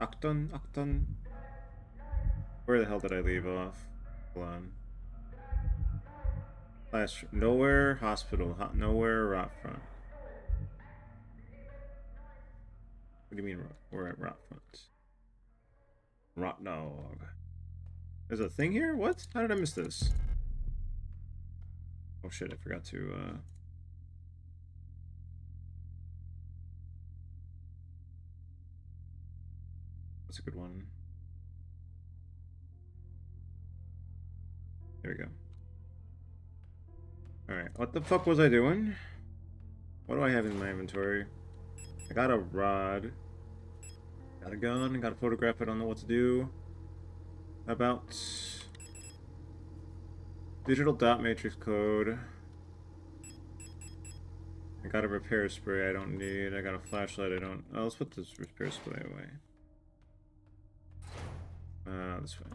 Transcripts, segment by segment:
Acton. Where the hell did I leave off? Hold on. Last nowhere hospital. Nowhere rot front. What do you mean we're at rot front? Rot nog. There's a thing here? What? How did I miss this? Oh shit, I forgot to that's a good one. There we go. Alright, what the fuck was I doing? What do I have in my inventory? I got a rod. Got a gun, got a photograph, I don't know what to do. About digital dot matrix code. I got a repair spray I don't need. I got a flashlight I don't. Oh, let's put this repair spray away. This way.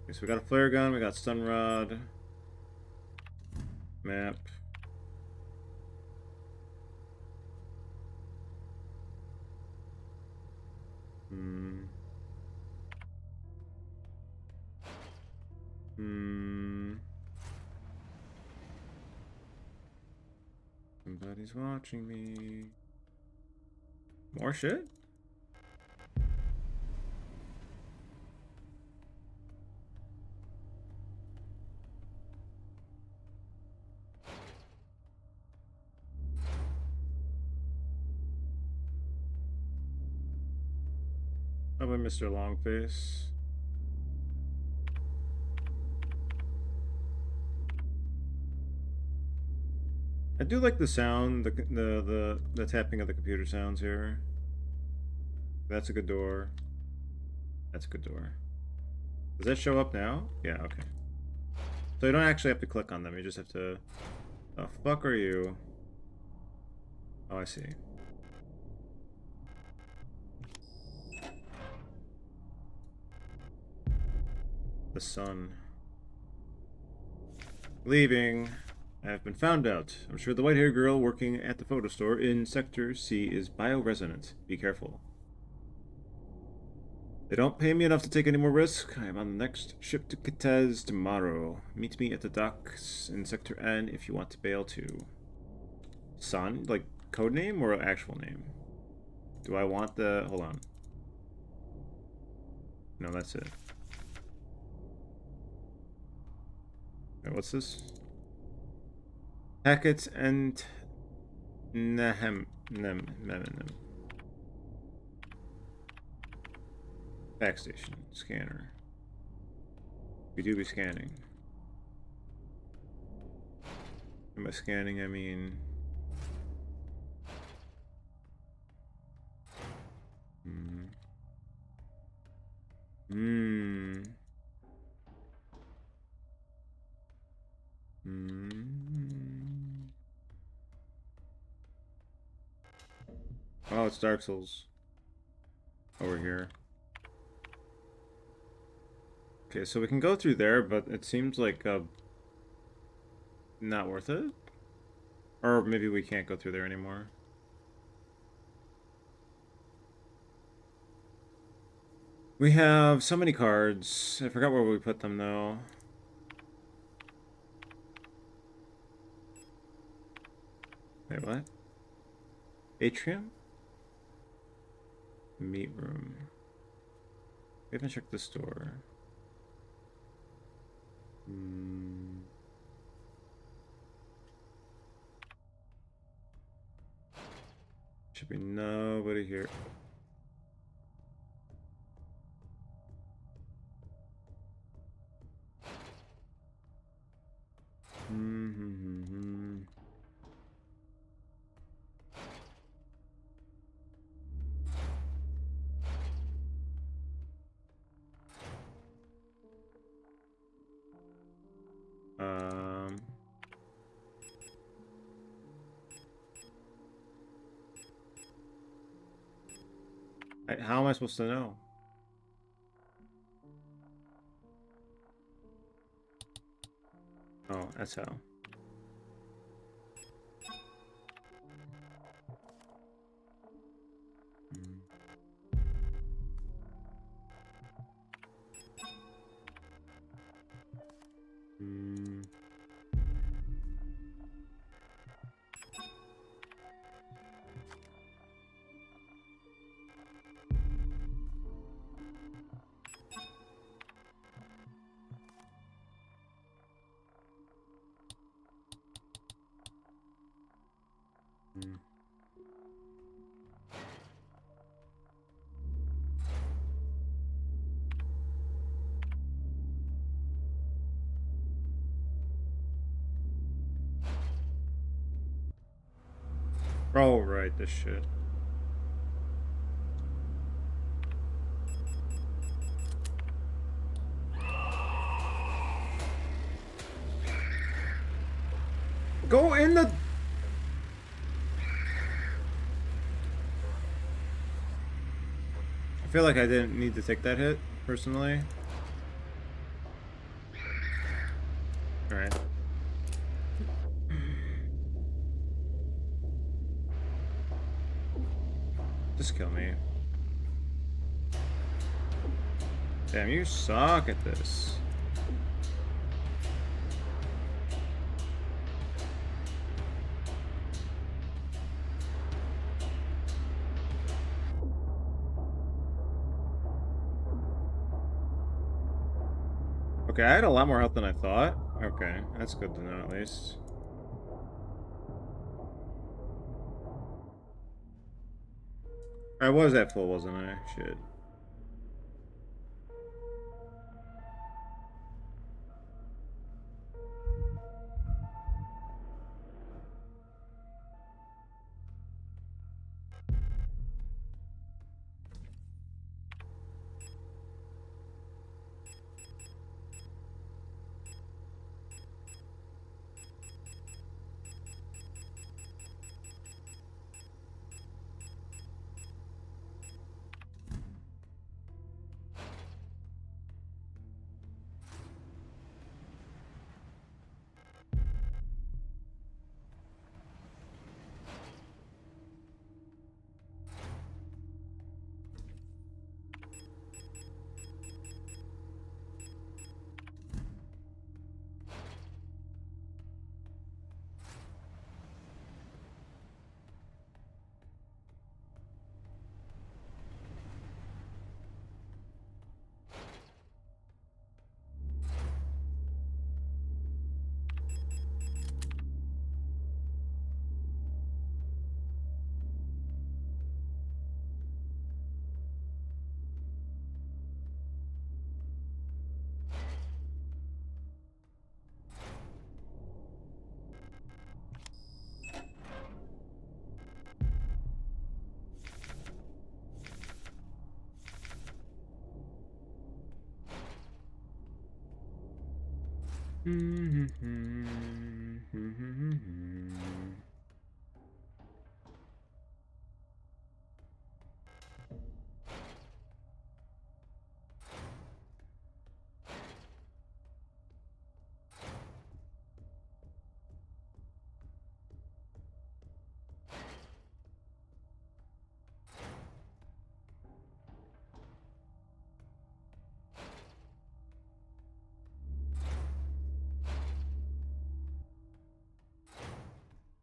Okay, so we got a flare gun, we got stun rod. Map. Somebody's watching me. More shit? How about Mr. Longface? I do like the sound, the tapping of the computer sounds here. That's a good door. That's a good door. Does that show up now? Yeah, okay. So you don't actually have to click on them, you just have to... The fuck are you? Oh, I see. The sun. Leaving. I have been found out. I'm sure the white-haired girl working at the photo store in Sector C is bioresonant. Be careful. They don't pay me enough to take any more risk. I am on the next ship to Kitez tomorrow. Meet me at the docks in Sector N if you want to bail too. Son? Like, code name or actual name? Do I want the... Hold on. No, that's it. Okay, what's this? Packets and... Nem. Backstation. Scanner. We do be scanning. And by scanning, I mean... Oh, it's Dark Souls. Over here. Okay, so we can go through there, but it seems like not worth it. Or maybe we can't go through there anymore. We have so many cards. I forgot where we put them though. Wait, what? Atrium? Meat room. We haven't checked this door. Should be nobody here. How am I supposed to know? Oh, that's how. Oh, right, this shit. Go in the... I feel like I didn't need to take that hit, personally. Alright. Just kill me. Damn, you suck at this. Okay, I had a lot more health than I thought. Okay, that's good to know at least. I was at full, wasn't I? Shit.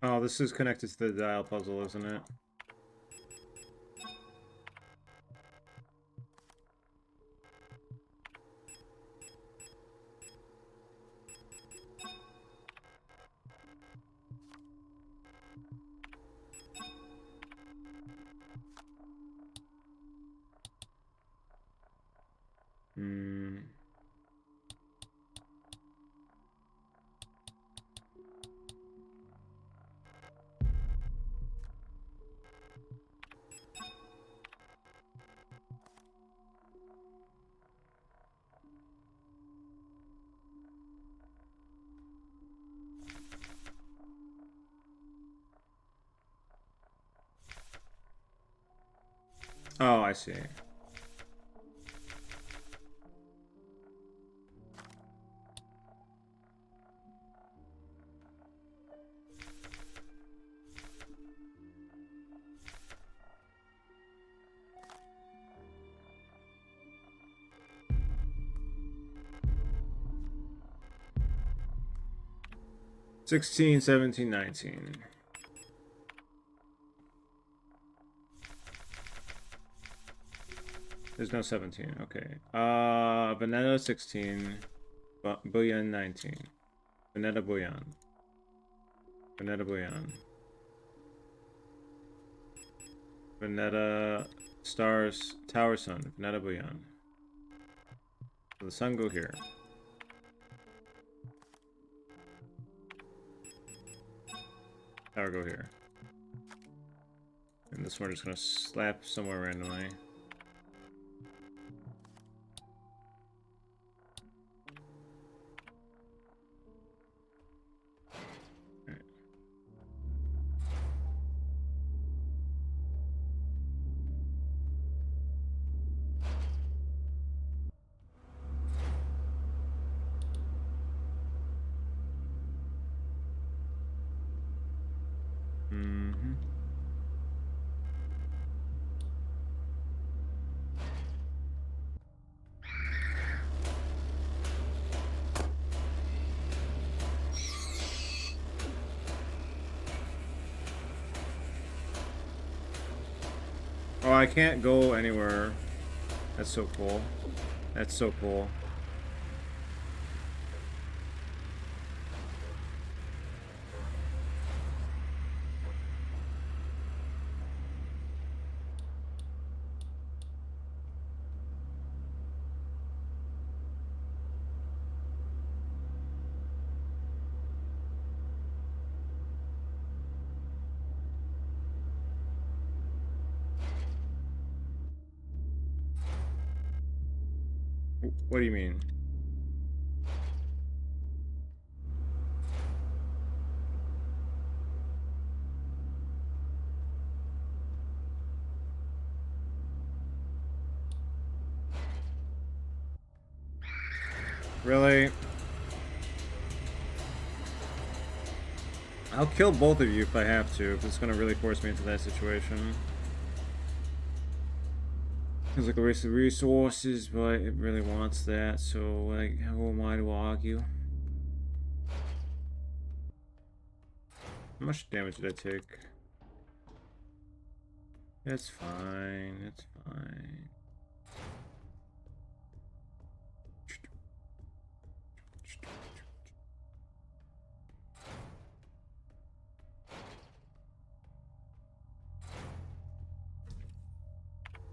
Oh, this is connected to the dial puzzle, isn't it? Hmm. Oh, I see. $16, $17, $19. There's no 17. Okay. Vanilla 16. Bouillon 19. Vanilla Bouillon. Vanilla Bouillon. Vanilla Stars Tower Sun. Vanilla Bouillon. So the sun go here. Tower go here. And this one we're just gonna slap somewhere randomly. Mm-hmm. Oh, I can't go anywhere. That's so cool. That's so cool. What do you mean? Really? I'll kill both of you if I have to, if it's gonna really force me into that situation. It's like a waste of resources, but it really wants that, so like, who am I to argue? How much damage did I take? It's fine, it's fine.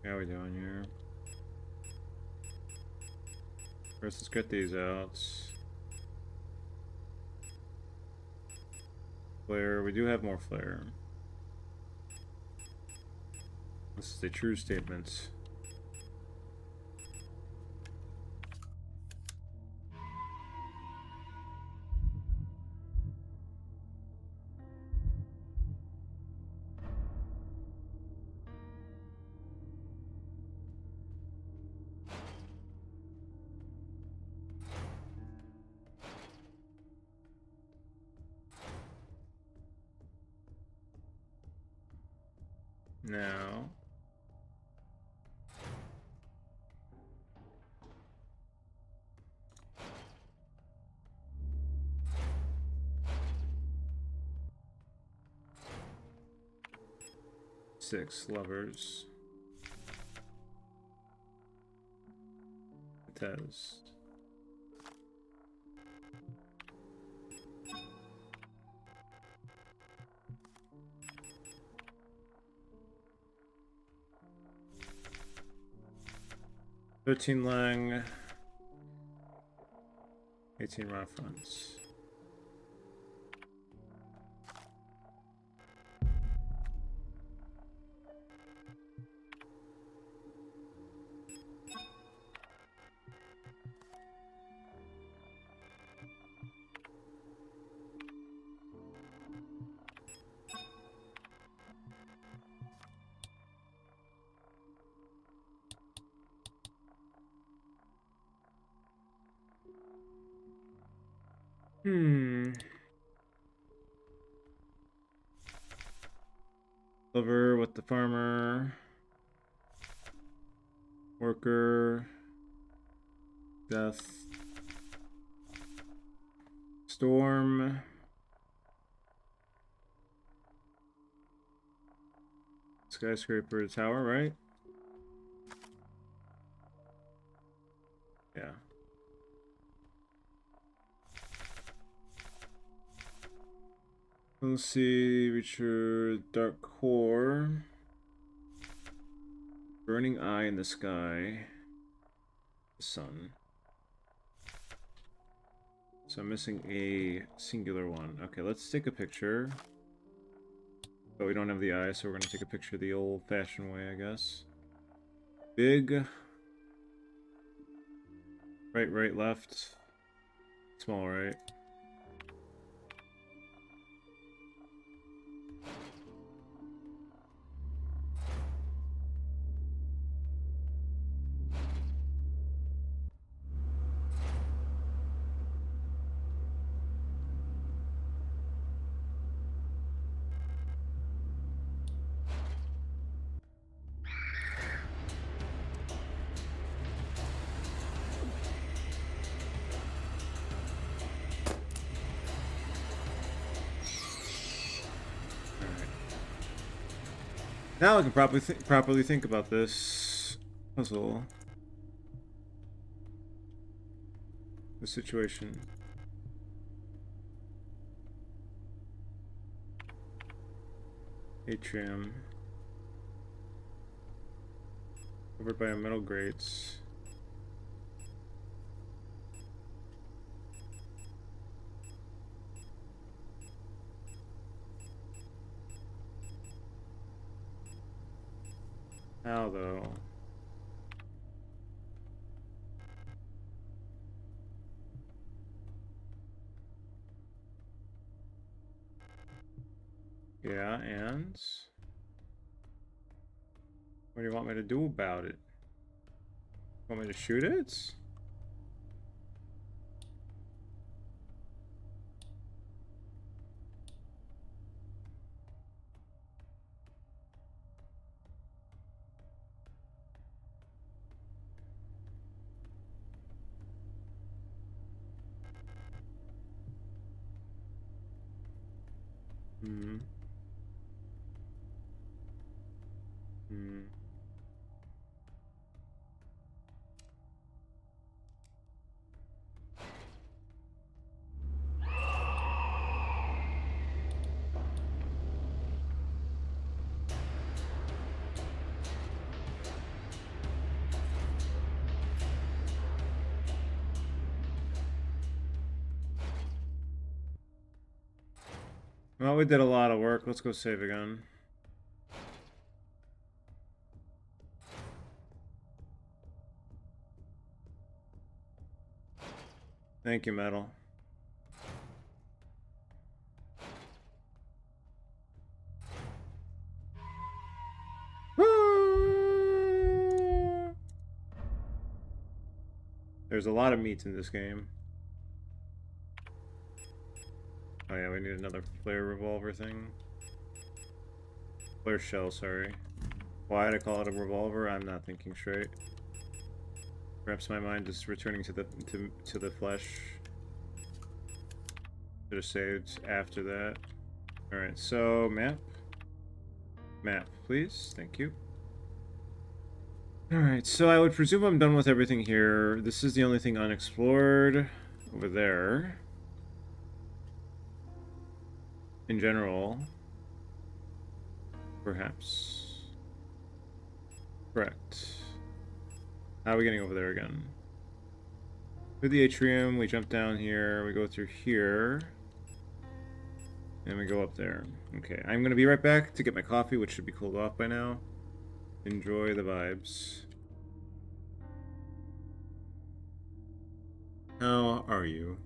How are we doing here? First, let's get these out. Flare, we do have more flare. This is a true statement. Now, six lovers. Test. $13 lang. 18 raw fronts. Lover with the farmer. Worker. Death. Storm. Skyscraper tower, right? Yeah. Let's see, Richard, Dark Core. Burning Eye in the Sky. The Sun. So I'm missing a singular one. Okay, let's take a picture. But we don't have the eye, so we're going to take a picture the old-fashioned way, I guess. Big. Right, right, left. Small right. Now I can properly think about this puzzle. The situation. Atrium. Covered by a metal grates. How though? Yeah, and what do you want me to do about it? Want me to shoot it? Hmm. Hmm. Well, we did a lot of work. Let's go save again. Thank you, Metal. There's a lot of meat in this game. Oh yeah, we need another flare revolver thing. Flare shell, sorry. Why did I call it a revolver? I'm not thinking straight. Perhaps my mind is returning to the flesh. Should have saved after that. Alright, so map. Map, please. Thank you. Alright, so I would presume I'm done with everything here. This is the only thing unexplored over there. In general. Perhaps. Correct. How are we getting over there again? Through the atrium, we jump down here, we go through here. And we go up there. Okay, I'm gonna be right back to get my coffee, which should be cooled off by now. Enjoy the vibes. How are you?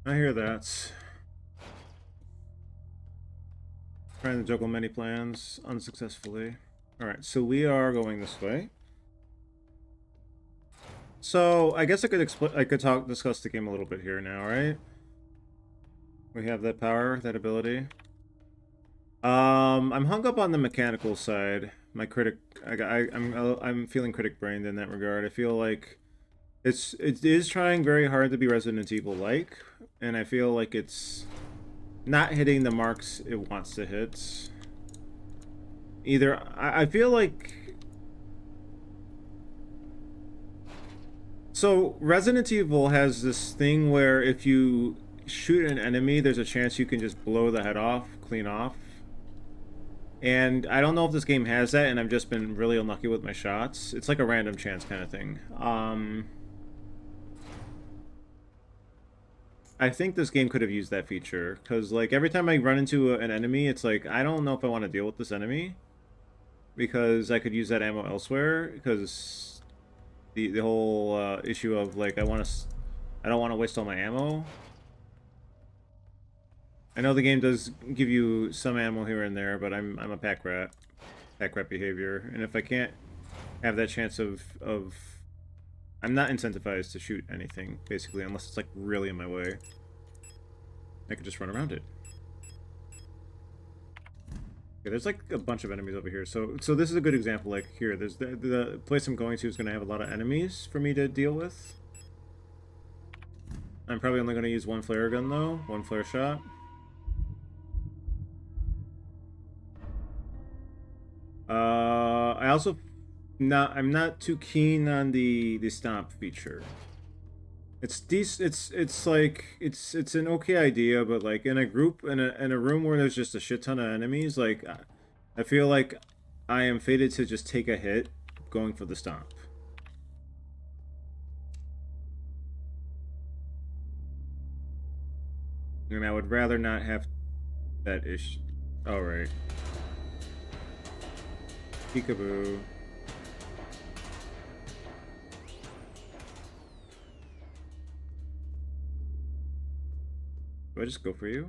I hear that. Trying to juggle many plans unsuccessfully. Alright, so we are going this way. So I guess I could discuss the game a little bit here now, right? We have that power, that ability. I'm hung up on the mechanical side. My critic, I'm feeling critic brained in that regard. I feel like it is trying very hard to be Resident Evil like, and I feel like it's not hitting the marks it wants to hit. Either I feel like so Resident Evil has this thing where if you shoot an enemy, there's a chance you can just blow the head off, clean off. And I don't know if this game has that, and I've just been really unlucky with my shots. It's like a random chance kind of thing. I think this game could have used that feature, because like every time I run into an enemy, it's like, I don't know if I want to deal with this enemy, because I could use that ammo elsewhere, because the whole issue of like, I don't want to waste all my ammo. I know the game does give you some ammo here and there, but I'm a pack rat behavior, and if I can't have that chance of I'm not incentivized to shoot anything basically unless it's like really in my way. I could just run around it. Okay, there's like a bunch of enemies over here, so this is a good example. Like here, there's the place I'm going to is going to have a lot of enemies for me to deal with. I'm probably only going to use one flare gun though, one flare shot. I also I'm not too keen on the stomp feature. It's like it's an okay idea, but like in a group in a room where there's just a shit ton of enemies, like I feel like I am fated to just take a hit going for the stomp. And I would rather not have that issue. All right. Peekaboo. Do I just go for you?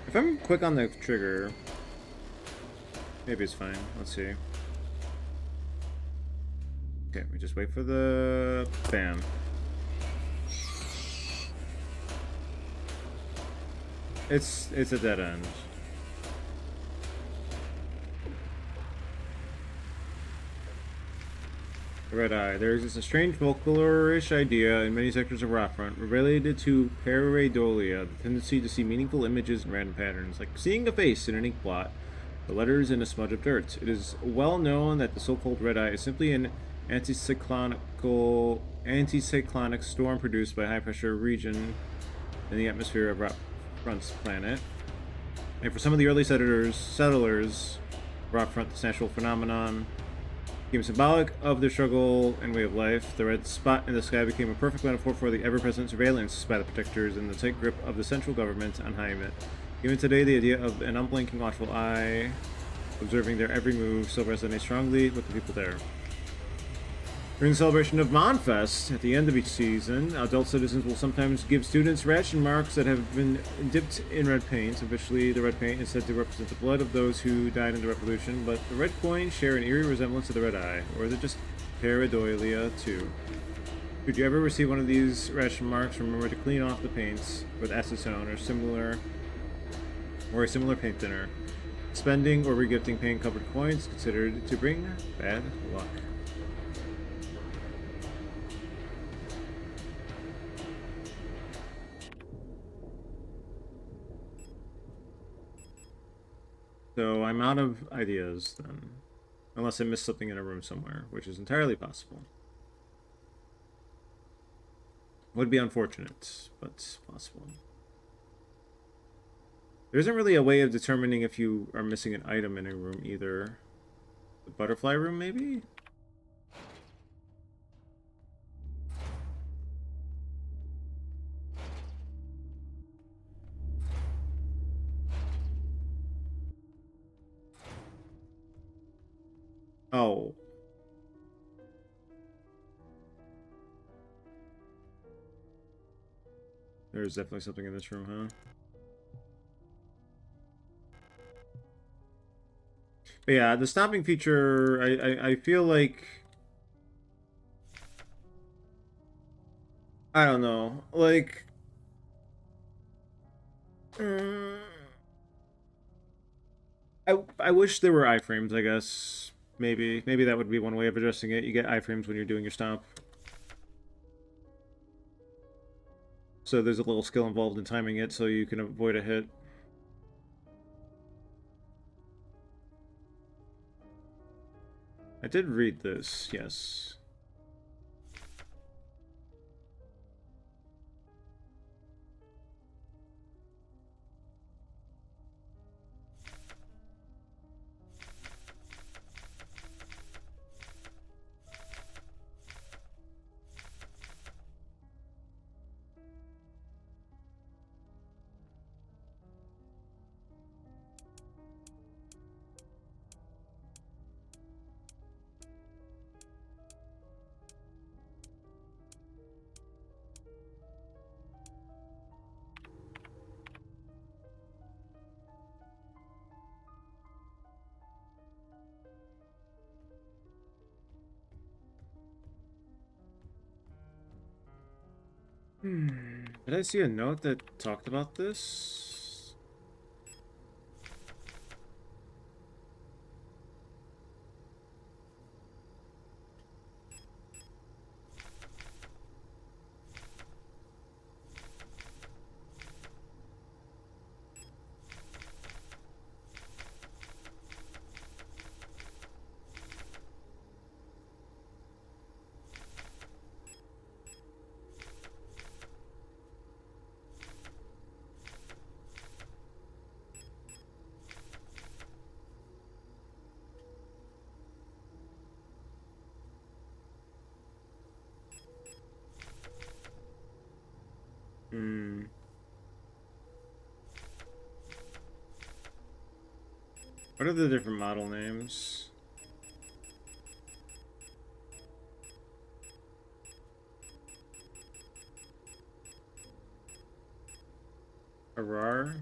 If I'm quick on the trigger, maybe it's fine. Let's see. Okay, we just wait for the bam. It's a dead end. Red Eye. There exists a strange folklore-ish idea in many sectors of Rockfront related to pareidolia, the tendency to see meaningful images and random patterns, like seeing a face in an ink blot, the letters in a smudge of dirt. It is well known that the so-called Red Eye is simply an anticyclonic storm produced by a high-pressure region in the atmosphere of Rockfront's planet. And for some of the early settlers, Rockfront, this natural phenomenon became symbolic of their struggle and way of life. The red spot in the sky became a perfect metaphor for the ever-present surveillance by the protectors and the tight grip of the central government on Heimet. Even today, the idea of an unblinking watchful eye observing their every move still resonates strongly with the people there. During the celebration of Monfest, at the end of each season, adult citizens will sometimes give students ration marks that have been dipped in red paint. Officially, the red paint is said to represent the blood of those who died in the Revolution, but the red coins share an eerie resemblance to the red eye. Or is it just pareidolia, too? Should you ever receive one of these ration marks, remember to clean off the paints with acetone or a similar paint thinner. Spending or regifting paint-covered coins considered to bring bad luck. So I'm out of ideas then. Unless I missed something in a room somewhere, which is entirely possible. Would be unfortunate, but possible. There isn't really a way of determining if you are missing an item in a room either. The butterfly room, maybe? Oh. There's definitely something in this room, huh? But yeah, the stopping feature, I feel like... I don't know. Like... mm, I wish there were iframes, I guess. Maybe that would be one way of addressing it. You get iframes when you're doing your stomp. So there's a little skill involved in timing it so you can avoid a hit. I did read this, yes. Did I see a note that talked about this? Hmm. What are the different model names? Arar?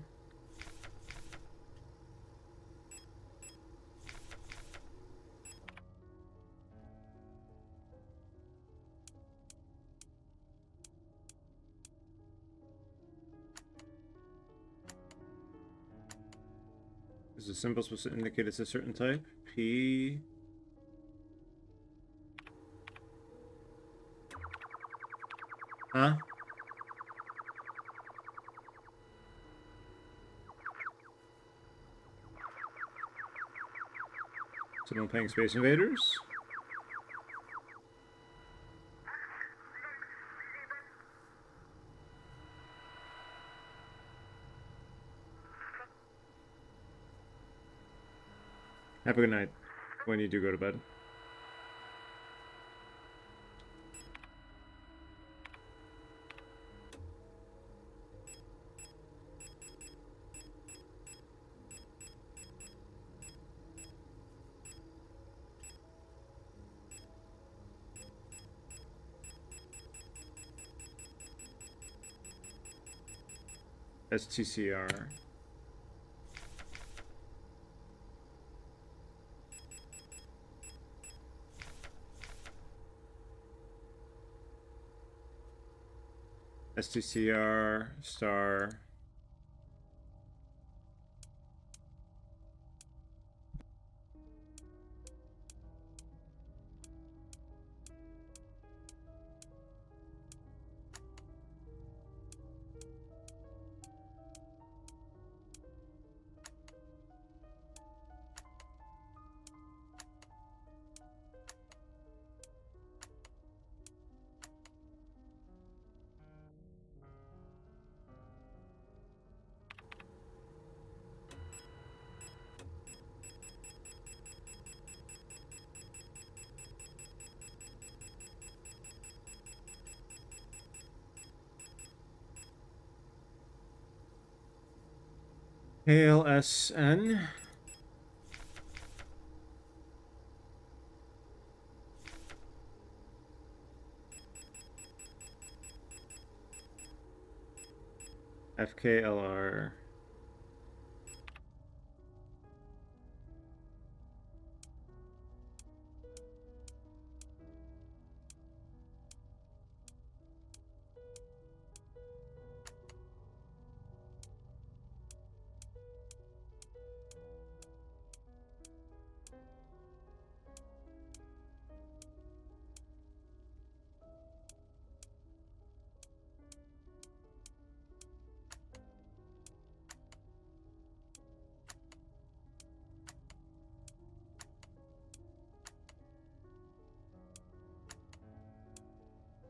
Is the symbol supposed to indicate it's a certain type? P... Huh? Someone playing Space Invaders? Have a good night when you do go to bed. STCR. STCR star. KLSN. FKLR.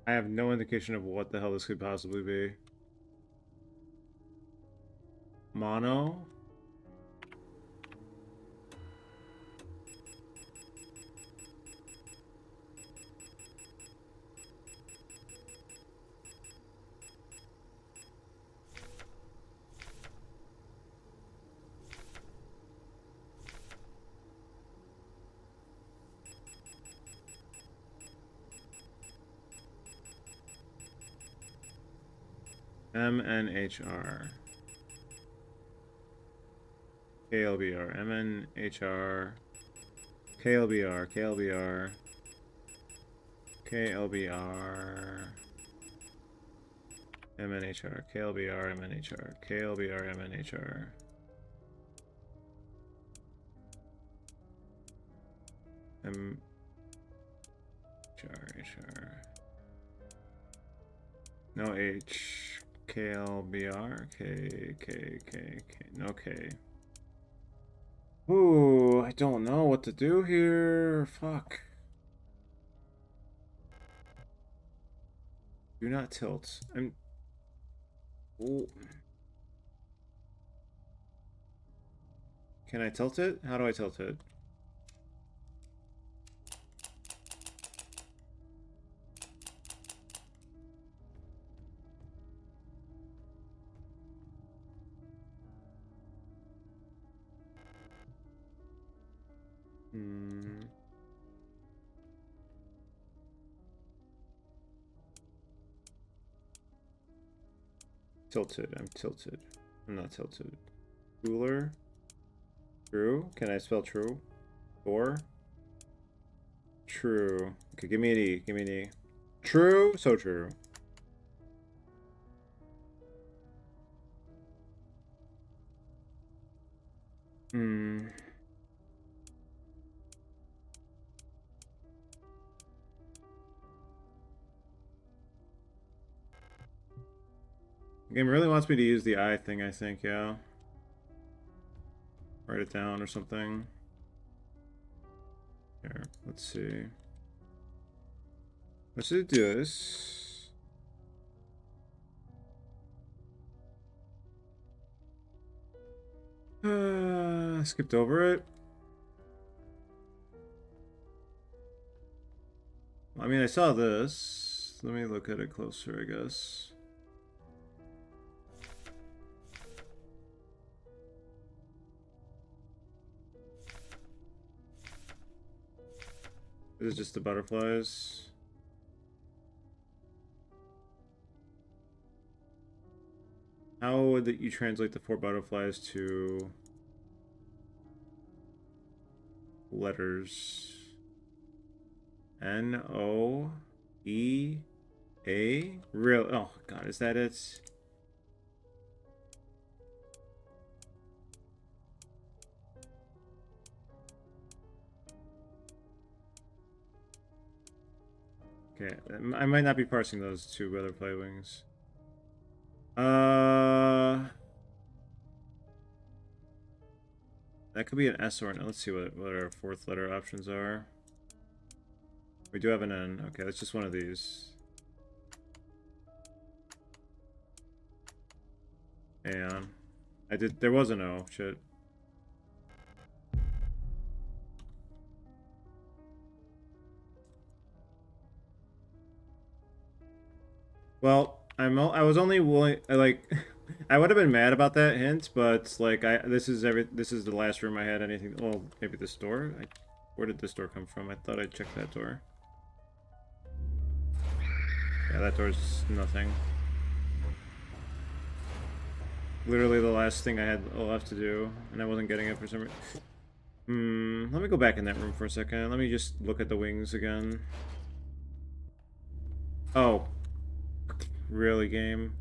I have no indication of what the hell this could possibly be. Mono? MNHR. KLBR. MNHR. KLBR. KLBR. KLBR. MNHR. KLBR. MNHR. KLBR. MNHR. HR. No H. KLBR. No K. Ooh, I don't know what to do here. Fuck. Do not tilt. Ooh. Can I tilt it? How do I tilt it? Tilted. I'm tilted. I'm not tilted. Cooler. True. Can I spell true? Or? True. Okay, give me an E. Give me an E. True. So true. The game really wants me to use the I thing, I think, yeah. Write it down or something. Here, let's see. Let's do this. Skipped over it. I mean, I saw this. Let me look at it closer, I guess. This is just the butterflies. How would you translate the 4 butterflies to letters? N-O-E-A? Real? Oh, God, is that it? Okay, I might not be parsing those 2 butterfly wings. That could be an S or an N. Let's see what our 4th letter options are. We do have an N. Okay, that's just one of these. And there was an O. Shit. Well, I was only willing, I would have been mad about that hint, but like this is the last room I had anything. Well, maybe this door. Where did this door come from? I thought I checked that door. Yeah, that door's nothing. Literally the last thing I had left to do, and I wasn't getting it for some reason. Let me go back in that room for a second. Let me just look at the wings again. Oh. Really, game?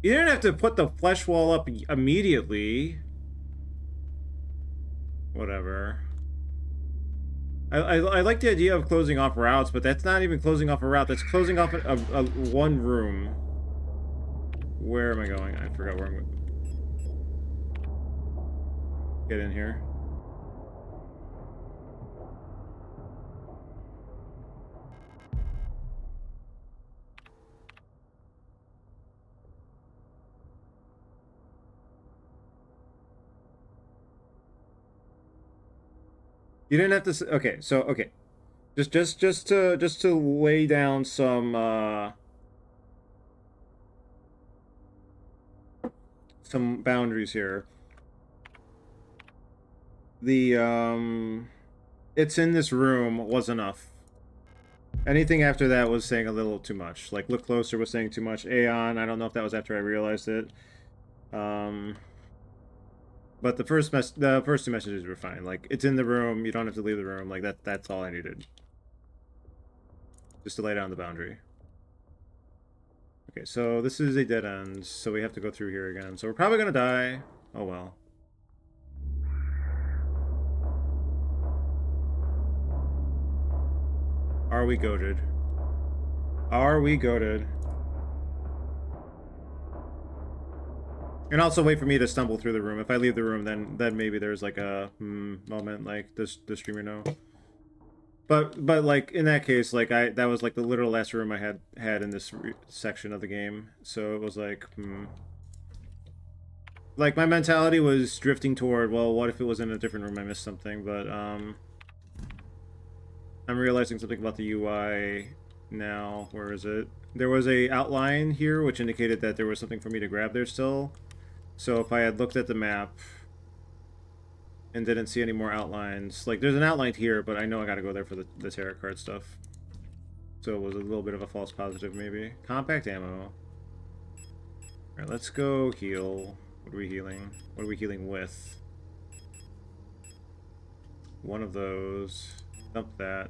You didn't have to put the flesh wall up immediately. Whatever. I like the idea of closing off routes, but that's not even closing off a route. That's closing off a one room. Where am I going? I forgot where I'm going. Get in here. You didn't have to. Okay, so okay, just to lay down some boundaries here. The it's in this room was enough. Anything after that was saying a little too much. Like, look closer was saying too much. Aeon, I don't know if that was after I realized it. But the first two messages were fine. Like, it's in the room, you don't have to leave the room. Like, that's all I needed. Just to lay down the boundary. Okay, so this is a dead end, so we have to go through here again. So we're probably gonna die. Oh well. Are we goated? Are we goated? And also wait for me to stumble through the room. If I leave the room, then maybe there's like a moment, like the streamer know. But like in that case, like that was like the literal last room I had in this section of the game. So it was like like my mentality was drifting toward, well, what if it was in a different room? I missed something, but I'm realizing something about the UI now. Where is it? There was a outline here which indicated that there was something for me to grab there still. So if I had looked at the map and didn't see any more outlines, like there's an outline here, but I know I gotta go there for the tarot card stuff. So it was a little bit of a false positive maybe. Compact ammo. Alright, let's go heal. What are we healing? What are we healing with? One of those. Dump that.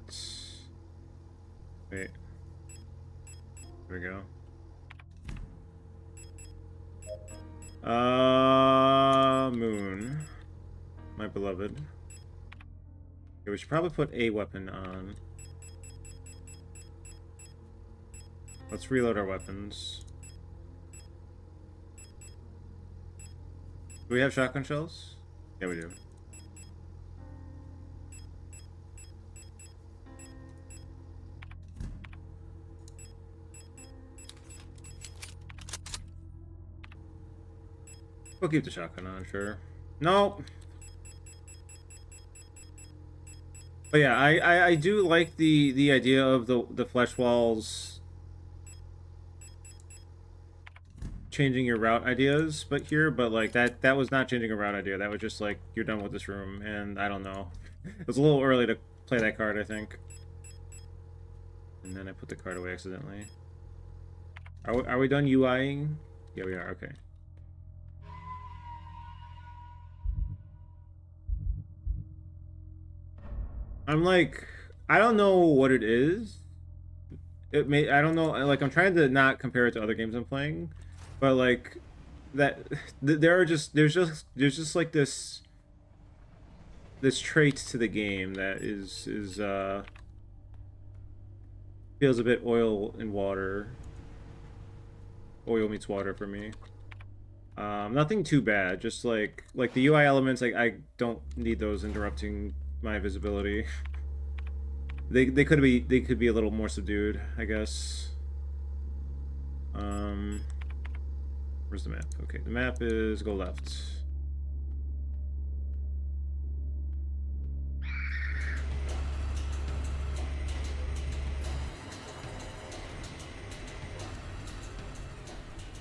Wait. There we go. Moon. My beloved. Okay, we should probably put a weapon on. Let's reload our weapons. Do we have shotgun shells? Yeah, we do. We'll keep the shotgun on, sure. No. But yeah, I do like the idea of the flesh walls changing your route ideas, but like that was not changing a route idea. That was just like you're done with this room, and I don't know. It was a little early to play that card, I think. And then I put the card away accidentally. Are we done UIing? Yeah, we are. Okay. I'm like, I don't know what it is. I don't know, like I'm trying to not compare it to other games I'm playing, but like there's just like this trait to the game that is feels a bit oil and water. Oil meets water for me. Nothing too bad, just like the UI elements, I don't need those interrupting my visibility. They could be a little more subdued, I guess. Where's the map? Okay, the map is go left.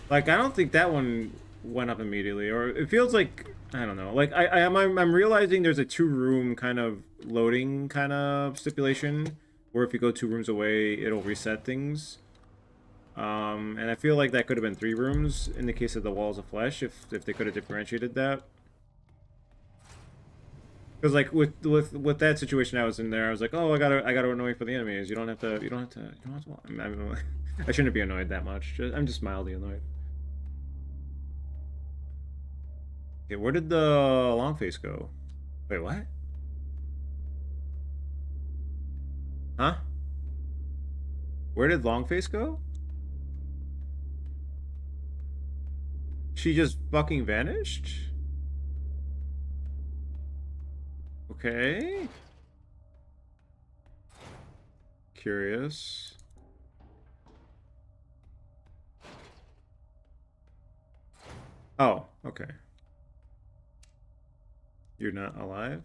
Like, I don't think that one went up immediately, or it feels like, I don't know. Like I'm realizing there's a 2-room kind of loading kind of stipulation, where if you go 2 rooms away, it'll reset things. And I feel like that could have been 3 rooms in the case of the walls of flesh if they could have differentiated that. Because like with that situation I was in there, I was like, oh, I gotta annoy for the enemies. You don't have to. I shouldn't be annoyed that much. I'm just mildly annoyed. Okay, where did the long face go? Wait, what? Huh? Where did Longface go? She just fucking vanished? Okay. Curious. Oh, okay. You're not alive?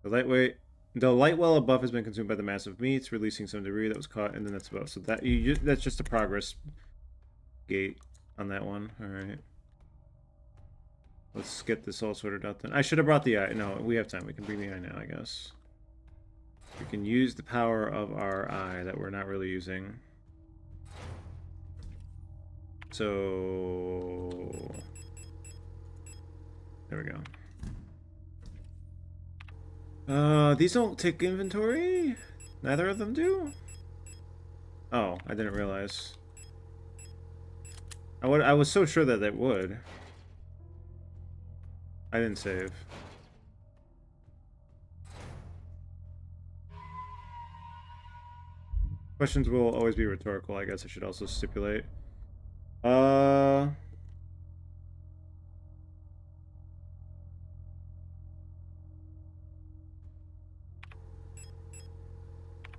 The light well above has been consumed by the massive meats, releasing some debris that was caught, and then that's above. So that's just a progress gate on that one. All right. Let's get this all sorted out then. I should have brought the eye. No, we have time. We can bring the eye now, I guess. We can use the power of our eye that we're not really using. So there we go. These don't take inventory? Neither of them do? Oh, I didn't realize. I was so sure that they would. I didn't save. Questions will always be rhetorical, I guess I should also stipulate.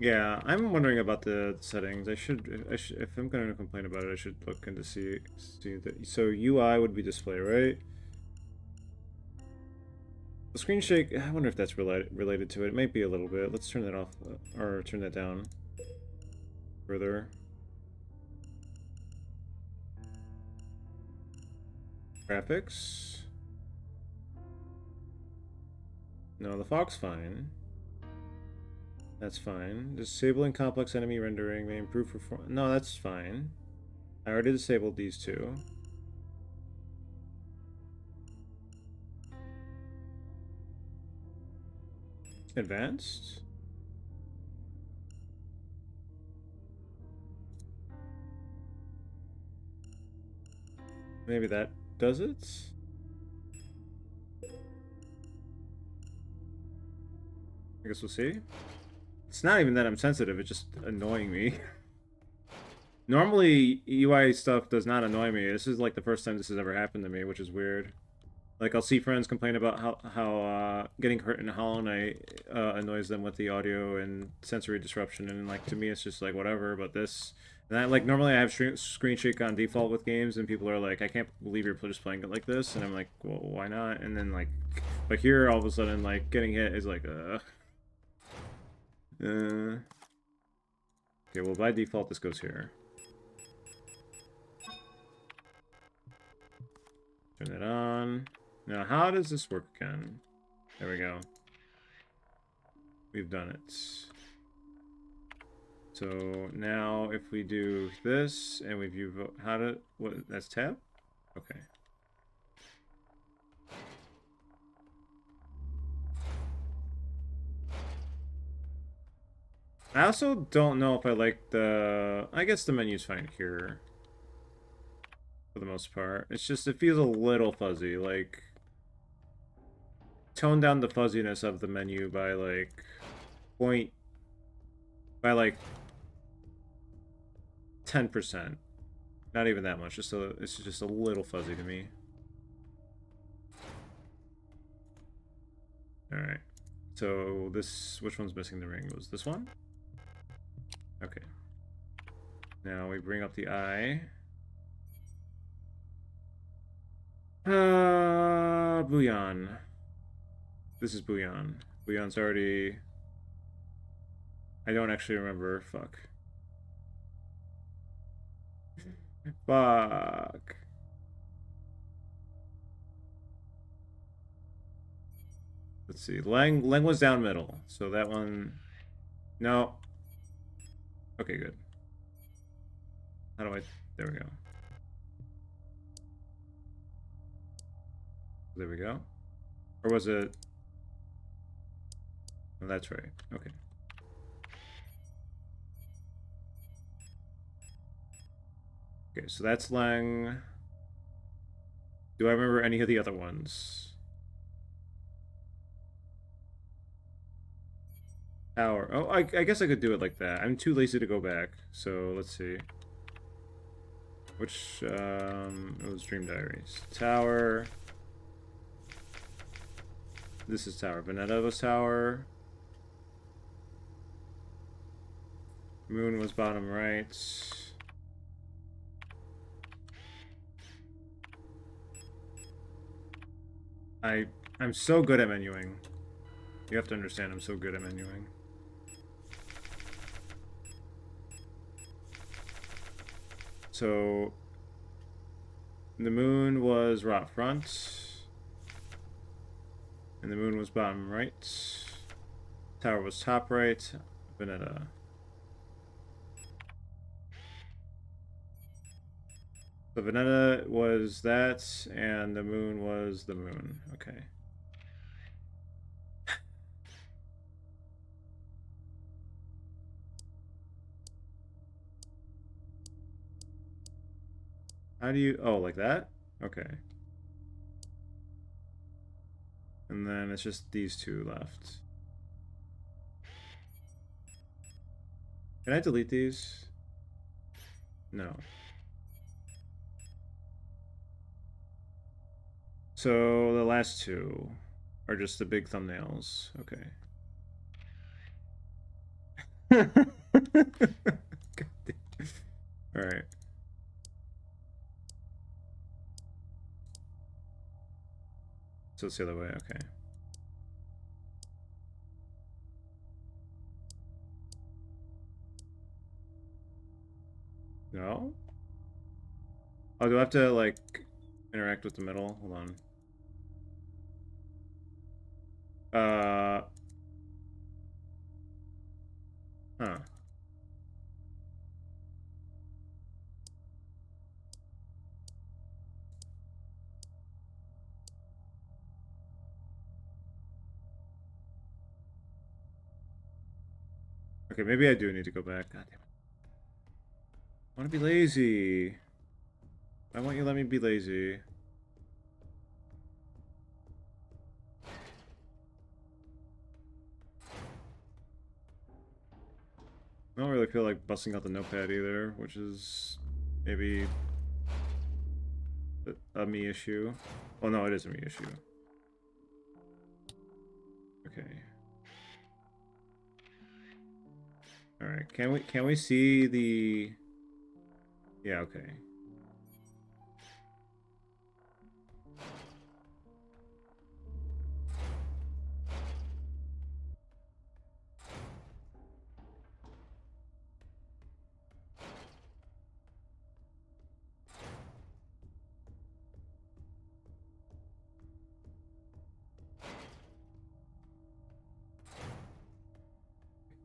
Yeah, I'm wondering about the settings. I should if I'm going to complain about it, I should look into see that. So UI would be display, right? The screen shake, I wonder if that's related to it. It might be a little bit. Let's turn that off, or turn that down further. Graphics. No, the fog's fine. That's fine. Disabling complex enemy rendering may improve performance. No, that's fine. I already disabled these two. Advanced. Maybe that does it? I guess we'll see. It's not even that I'm sensitive, it's just annoying me. Normally, UI stuff does not annoy me. This is like the first time this has ever happened to me, which is weird. Like, I'll see friends complain about how getting hurt in Hollow Knight annoys them with the audio and sensory disruption, and like, to me it's just like, whatever, but this... And I, like, normally I have screen shake on default with games, and people are like, I can't believe you're just playing it like this, and I'm like, well, why not? And then, like, but here, all of a sudden, like, getting hit is like, okay, well, by default, this goes here. Turn it on. Now, how does this work again? There we go. We've done it. So now if we do this and we view how to what that's tab? Okay. I also don't know if I like the I guess the menu's fine here. For the most part. It's just it feels a little fuzzy, like tone down the fuzziness of the menu by like by like 10%. Not even that much, it's just a little fuzzy to me. Alright. So this which one's missing the ring? Was this one? Okay. Now we bring up the eye. Bouillon. This is Bouillon. Bouillon's already... I don't actually remember. Fuck. Fuck. Let's see. Lang was down middle. So that one... No. Okay, good. How do I... There we go. There we go. Or was it... Oh, that's right. Okay. Okay, so that's Lang. Do I remember any of the other ones? Tower. Oh, I guess I could do it like that. I'm too lazy to go back. So let's see. Which, it was Dream Diaries. Tower. This is Tower. Veneta was Tower. Moon was bottom right. I'm so good at menuing. You have to understand I'm so good at menuing. So the moon was rot front. And the moon was bottom right. Tower was top right. Veneta. So Veneta was that, and the moon was the moon. Okay. How do you... Oh, like that? Okay. And then it's just these two left. Can I delete these? No. So the last two are just the big thumbnails. Okay. All right. So it's the other way. Okay. No? Oh, do I have to, like, interact with the middle? Hold on. Huh. Okay, maybe I do need to go back. God damn it. I want to be lazy. Why won't you let me be lazy? I don't really feel like busting out the notepad either, which is maybe a me issue. Oh no, it is a me issue. Okay. All right. Can we see the... Yeah, okay.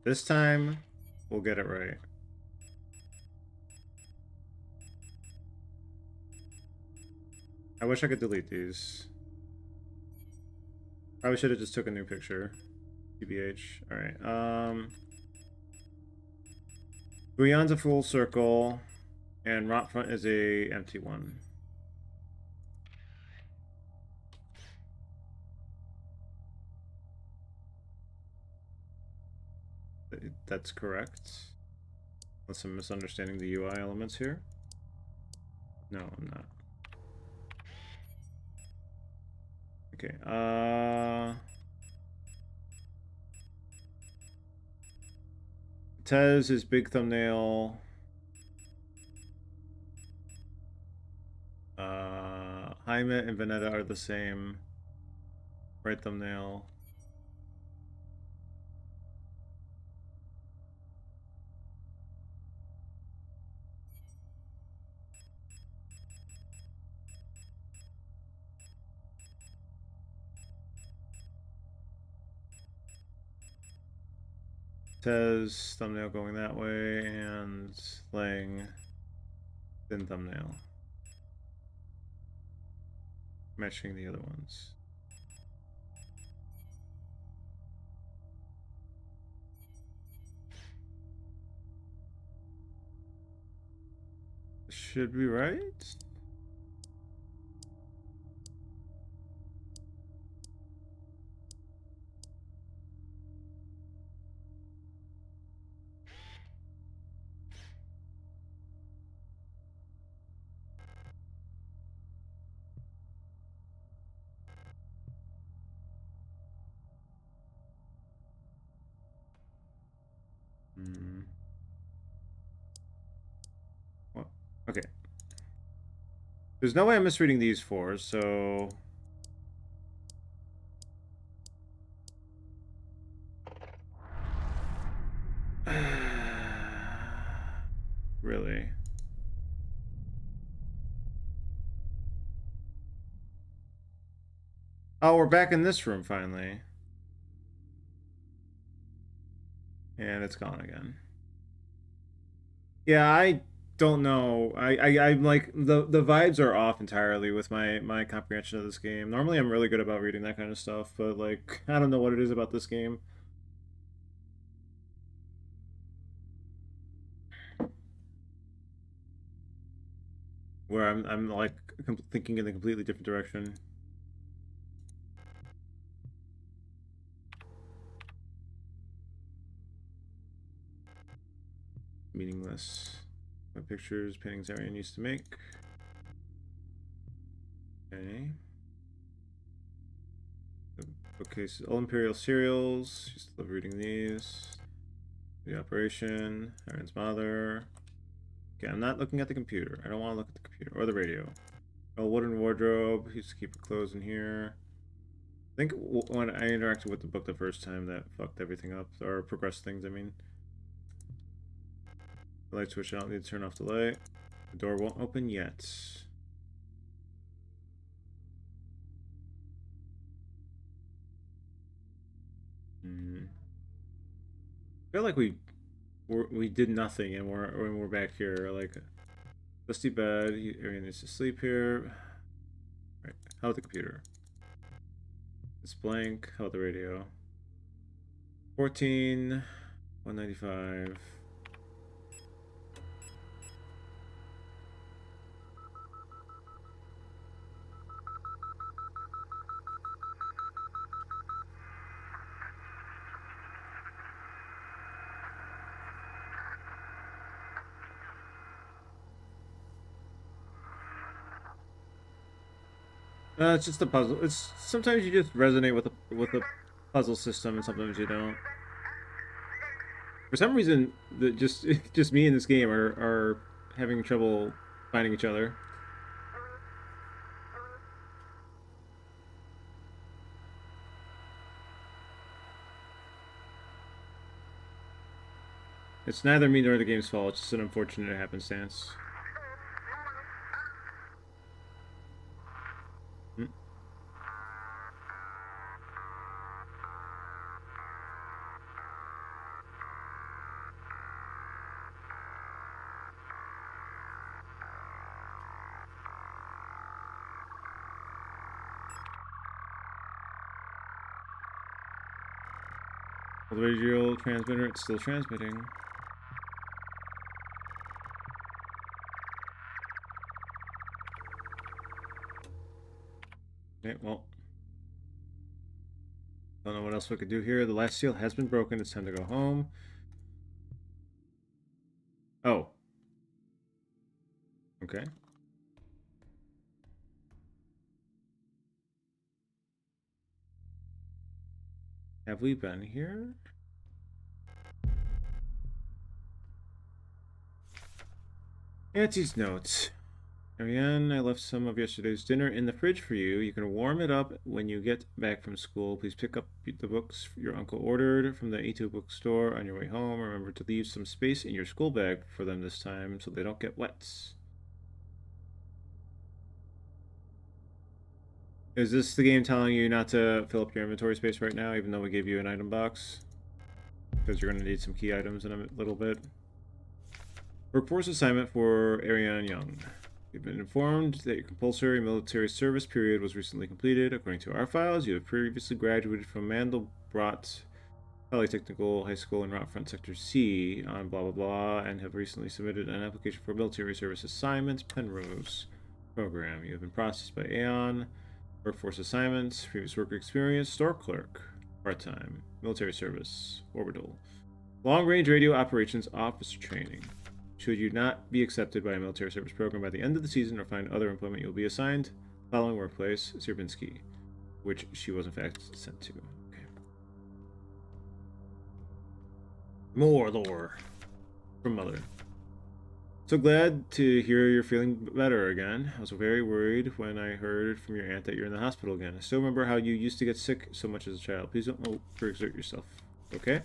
This time, we'll get it right. I wish I could delete these. Probably should have just took a new picture. TBH. Alright, Bouillon's a full circle, and Rot Front is a empty one. That's correct. Unless I'm misunderstanding the UI elements here. No, I'm not. Okay, Tez is big thumbnail. Jaime and Veneta are the same. Right thumbnail. Tez thumbnail going that way, and Lang Thin thumbnail. Matching the other ones. Should be right. Well, okay. There's no way I'm misreading these four, so... Really? Oh, we're back in this room finally. And it's gone again. Yeah, I don't know. I'm like the vibes are off entirely with my comprehension of this game. Normally I'm really good about reading that kind of stuff, but like I don't know what it is about this game. Where I'm like thinking in a completely different direction. Meaningless. My pictures, paintings Arian used to make. Okay. The bookcase, all Imperial cereals. Just love reading these. The operation, Arian's mother. Okay, I'm not looking at the computer. I don't want to look at the computer or the radio. Oh, wooden wardrobe. He used to keep her clothes in here. I think when I interacted with the book the first time, that fucked everything up, or progressed things. I mean, the light switch out. Need to turn off the light. The door won't open yet. I feel like we did nothing, and we're back here. Like, dusty bed. Arian needs to sleep here. Right. How about the computer? It's blank. How about the radio? 14, 195. It's just a puzzle. It's sometimes you just resonate with the puzzle system, and sometimes you don't. For some reason, just me in this game are having trouble finding each other. It's neither me nor the game's fault. It's just an unfortunate happenstance. Hmm. The radio transmitter, it's still transmitting. Okay, well. Don't know what else we could do here. The last seal has been broken. It's time to go home. Oh. Okay. Have we been here? Auntie's notes. Ariane, I left some of yesterday's dinner in the fridge for you. You can warm it up when you get back from school. Please pick up the books your uncle ordered from the E2 bookstore on your way home. Remember to leave some space in your school bag for them this time so they don't get wet. Is this the game telling you not to fill up your inventory space right now, even though we gave you an item box? Because you're going to need some key items in a little bit. Workforce assignment for Ariane Young. You've been informed that your compulsory military service period was recently completed. According to our files, you have previously graduated from Mandelbrot Polytechnical High School in Rockfront Sector C on blah blah blah, and have recently submitted an application for military service assignment Penrose program. You have been processed by Aeon. Workforce assignments, previous work experience, store clerk, part-time, military service, orbital, long-range radio operations officer training. Should you not be accepted by a military service program by the end of the season or find other employment, you'll be assigned following workplace, Sierpinski, which she was in fact sent to. Okay. More lore from Mother. So glad to hear you're feeling better again. I was very worried when I heard from your aunt that you're in the hospital again. I still remember how you used to get sick so much as a child. Please don't overexert yourself, okay?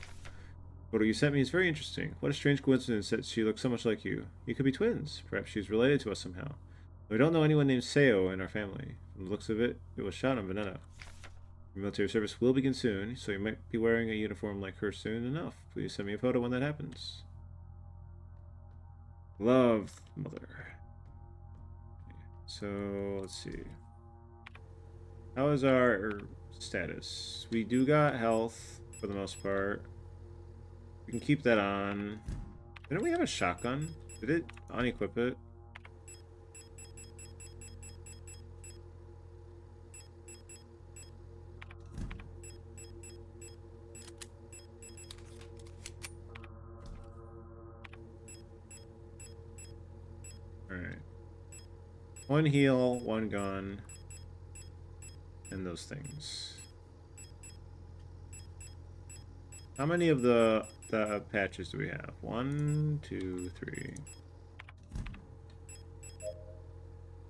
Photo you sent me is very interesting. What a strange coincidence that she looks so much like you. You could be twins. Perhaps she's related to us somehow. We don't know anyone named Seo in our family. From the looks of it, it was shot on Veneta. Your military service will begin soon, so you might be wearing a uniform like her soon enough. Please send me a photo when that happens. Love, Mother. So, let's see. How is our status? We do got health, for the most part. We can keep that on. Didn't we have a shotgun? Did it unequip it? Alright. One heal, one gun, and those things. How many of the patches do we have? 1, 2, 3.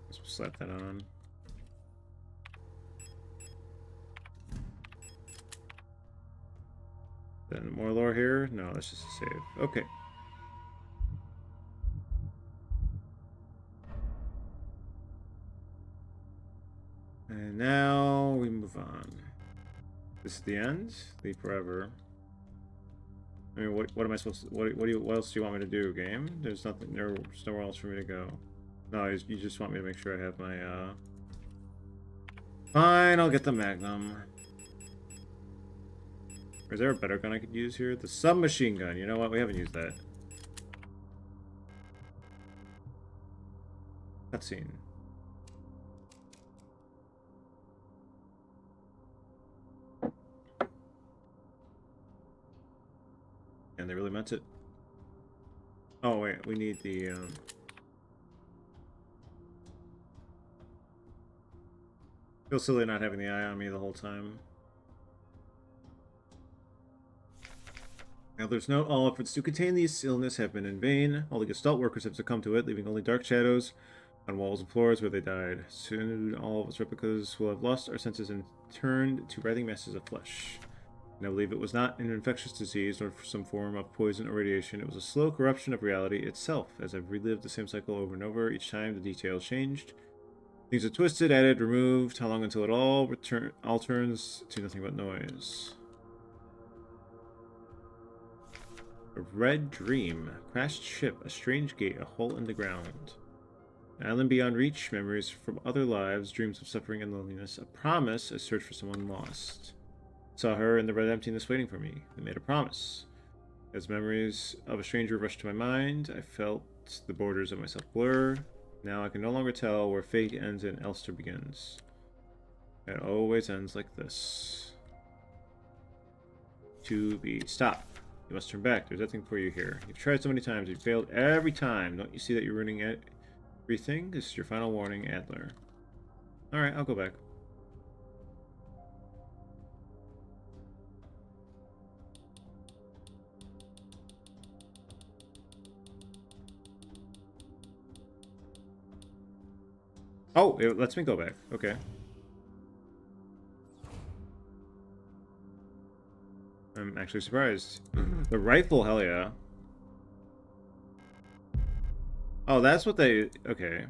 Let's slap that on. Then more lore here? No, that's just a save. Okay. And now we move on. This is the end? Leave forever. I mean, what am I supposed to... What else do you want me to do, game? There's nothing... There's nowhere else for me to go. No, you just want me to make sure I have my, Fine, I'll get the Magnum. Or is there a better gun I could use here? The submachine gun. You know what? We haven't used that. Cutscene. And they really meant it. Oh wait, we need the Feels silly not having the eye on me the whole time. Now there's note, all efforts to contain the illness have been in vain. All the Gestalt workers have succumbed to it, leaving only dark shadows on walls and floors where they died. Soon all of its replicas will have lost our senses and turned to writhing masses of flesh. And I believe it was not an infectious disease or some form of poison or radiation. It was a slow corruption of reality itself. As I've relived the same cycle over and over, each time the details changed. Things are twisted, added, removed. How long until it all turns to nothing but noise? A red dream. A crashed ship. A strange gate. A hole in the ground. An island beyond reach. Memories from other lives. Dreams of suffering and loneliness. A promise. A search for someone lost. Saw her in the red emptiness waiting for me. We made a promise. As memories of a stranger rushed to my mind, I felt the borders of myself blur. Now I can no longer tell where fate ends and Elster begins. It always ends like this. To be... Stop. You must turn back. There's nothing for you here. You've tried so many times. You've failed every time. Don't you see that you're ruining everything? This is your final warning, Adler. Alright, I'll go back. Oh, it lets me go back. Okay. I'm actually surprised. The rifle, hell yeah. Oh, that's what they... Okay.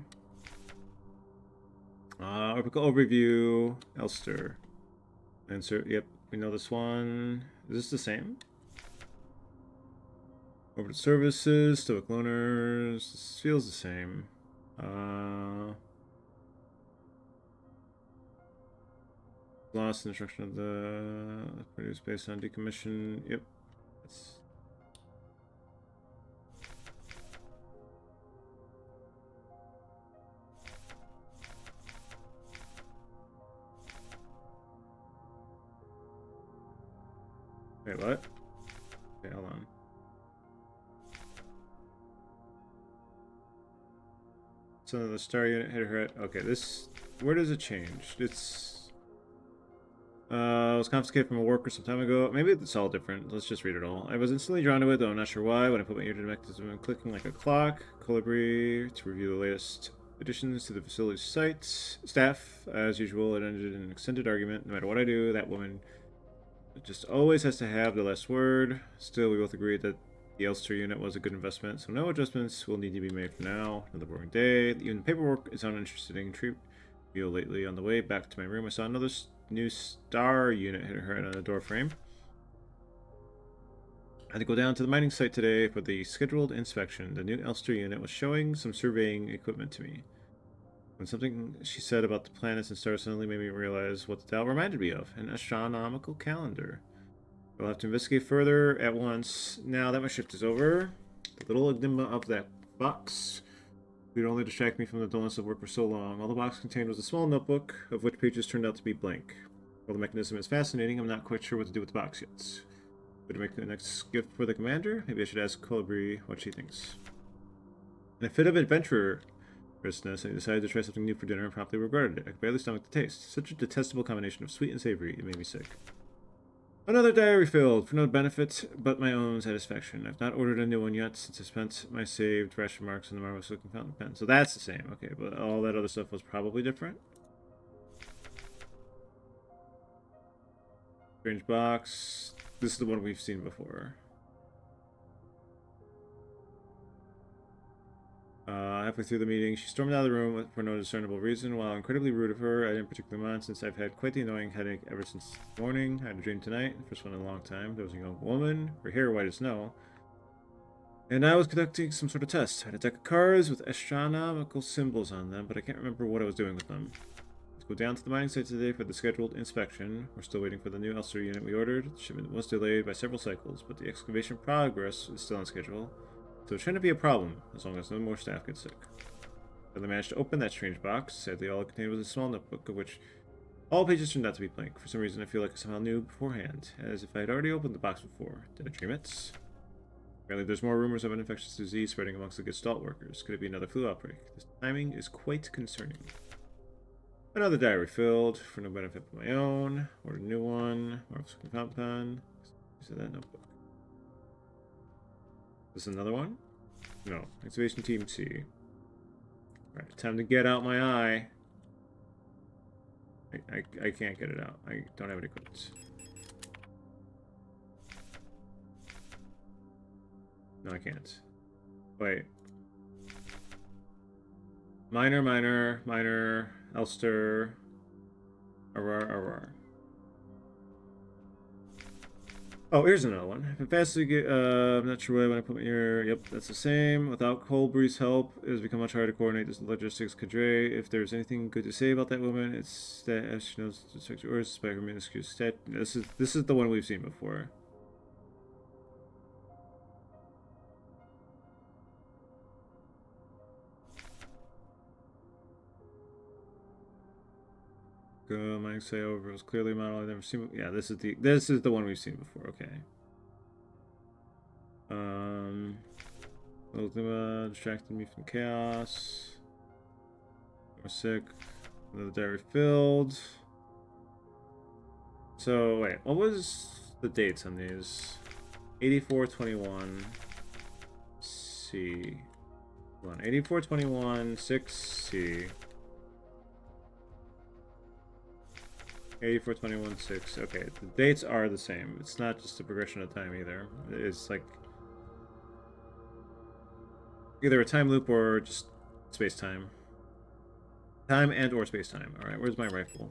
Overview. Elster. Insert. Yep, we know this one. Is this the same? Orbital services, stoic loners. This feels the same. Lost instruction of the produced based on decommission. Yep. That's... Wait, what? Okay, hold on. So the star unit hit her head. Okay, this... Where does it change? It's... it was confiscated from a worker some time ago. Maybe it's all different. Let's just read it all. I was instantly drawn to it, though I'm not sure why. When I put my ear to the mechanism and clicking like a clock. Colibri to review the latest additions to the facility's site. Staff, as usual, it ended in an extended argument. No matter what I do, that woman just always has to have the last word. Still, we both agreed that the Elster unit was a good investment, so no adjustments will need to be made for now. Another boring day. Even the paperwork is uninteresting. Feel lately on the way back to my room, I saw another new star unit hit her head on a door frame. I had to go down to the mining site today for the scheduled inspection. The new Elster unit was showing some surveying equipment to me. When something she said about the planets and stars suddenly made me realize what the dial reminded me of. An astronomical calendar. We'll have to investigate further at once. Now that my shift is over, the little enigma of that box would only distract me from the dullness of work for so long. All the box contained was a small notebook, of which pages turned out to be blank. While the mechanism is fascinating, I'm not quite sure what to do with the box yet. Would it make the next gift for the commander? Maybe I should ask Colibri what she thinks. In a fit of adventurousness, I decided to try something new for dinner and promptly regretted it. I could barely stomach the taste. Such a detestable combination of sweet and savory, it made me sick. Another diary filled, for no benefit but my own satisfaction. I've not ordered a new one yet since I spent my saved ration marks on the marvelous looking fountain pen. So that's the same, okay, but all that other stuff was probably different. Strange box. This is the one we've seen before. Halfway through the meeting, she stormed out of the room for no discernible reason. While incredibly rude of her, I didn't particularly mind since I've had quite the annoying headache ever since the morning. I had a dream tonight, the first one in a long time. There was a young woman, her hair white as snow, and I was conducting some sort of test. I had a deck of cards with astronomical symbols on them, but I can't remember what I was doing with them. Let's go down to the mining site today for the scheduled inspection. We're still waiting for the new Elster unit we ordered. The shipment was delayed by several cycles, but the excavation progress is still on schedule. So it shouldn't be a problem, as long as no more staff get sick. Then I managed to open that strange box. Sadly, all it contained was a small notebook, of which all pages turned out to be blank. For some reason, I feel like I somehow knew beforehand, as if I had already opened the box before. Did I dream it? Apparently, there's more rumors of an infectious disease spreading amongst the Gestalt workers. Could it be another flu outbreak? This timing is quite concerning. Another diary filled, for no benefit of my own. Ordered a new one. Marvelous fountain pen. Use of that notebook. This is another one? No. Excavation Team C. Alright, time to get out my eye. I can't get it out. I don't have any equipment. No, I can't. Wait. Minor, Elster, Arar. Oh, here's another one. If fastly get, I'm not sure when I put my ear. Yep, that's the same. Without Colbri's help, it has become much harder to coordinate this logistics cadre. If there's anything good to say about that woman, it's that she knows the sex or by her minuscule stat. This is the one we've seen before. Mining say over was clearly a model I've never seen. Yeah, this is the one we've seen before. Okay. Ultima distracted me from chaos. We're sick. Another diary filled. So wait, what was the dates on these? 8421 C. 8421 6C. 8421 6. Okay, the dates are the same. It's not just a progression of time either. It's like either a time loop or just space-time. Time and or space-time. Alright, where's my rifle?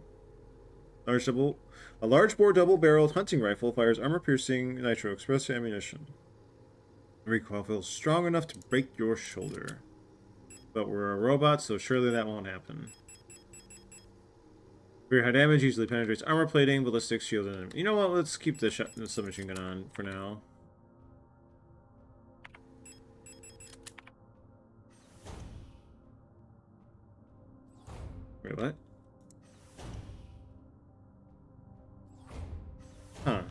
A large bore double-barreled hunting rifle fires armor-piercing nitro express ammunition. The recoil feels strong enough to break your shoulder. But we're a robot, so surely that won't happen. Very high damage usually penetrates armor plating, ballistics, shield, and... You know what? Let's keep the submachine gun on for now. Wait, what? Huh.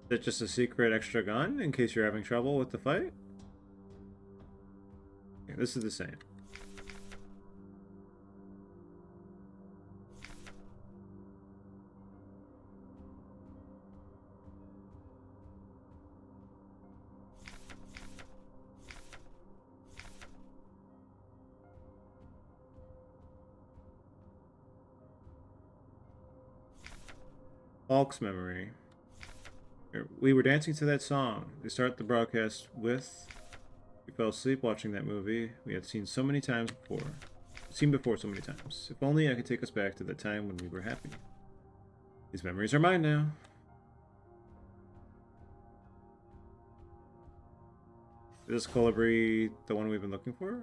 Is that just a secret extra gun in case you're having trouble with the fight? Okay, this is the same. Falk's memory. We were dancing to that song. They start the broadcast with... We fell asleep watching that movie we had seen so many times before. Seen before so many times. If only I could take us back to the time when we were happy. These memories are mine now. Is this colibri the one we've been looking for?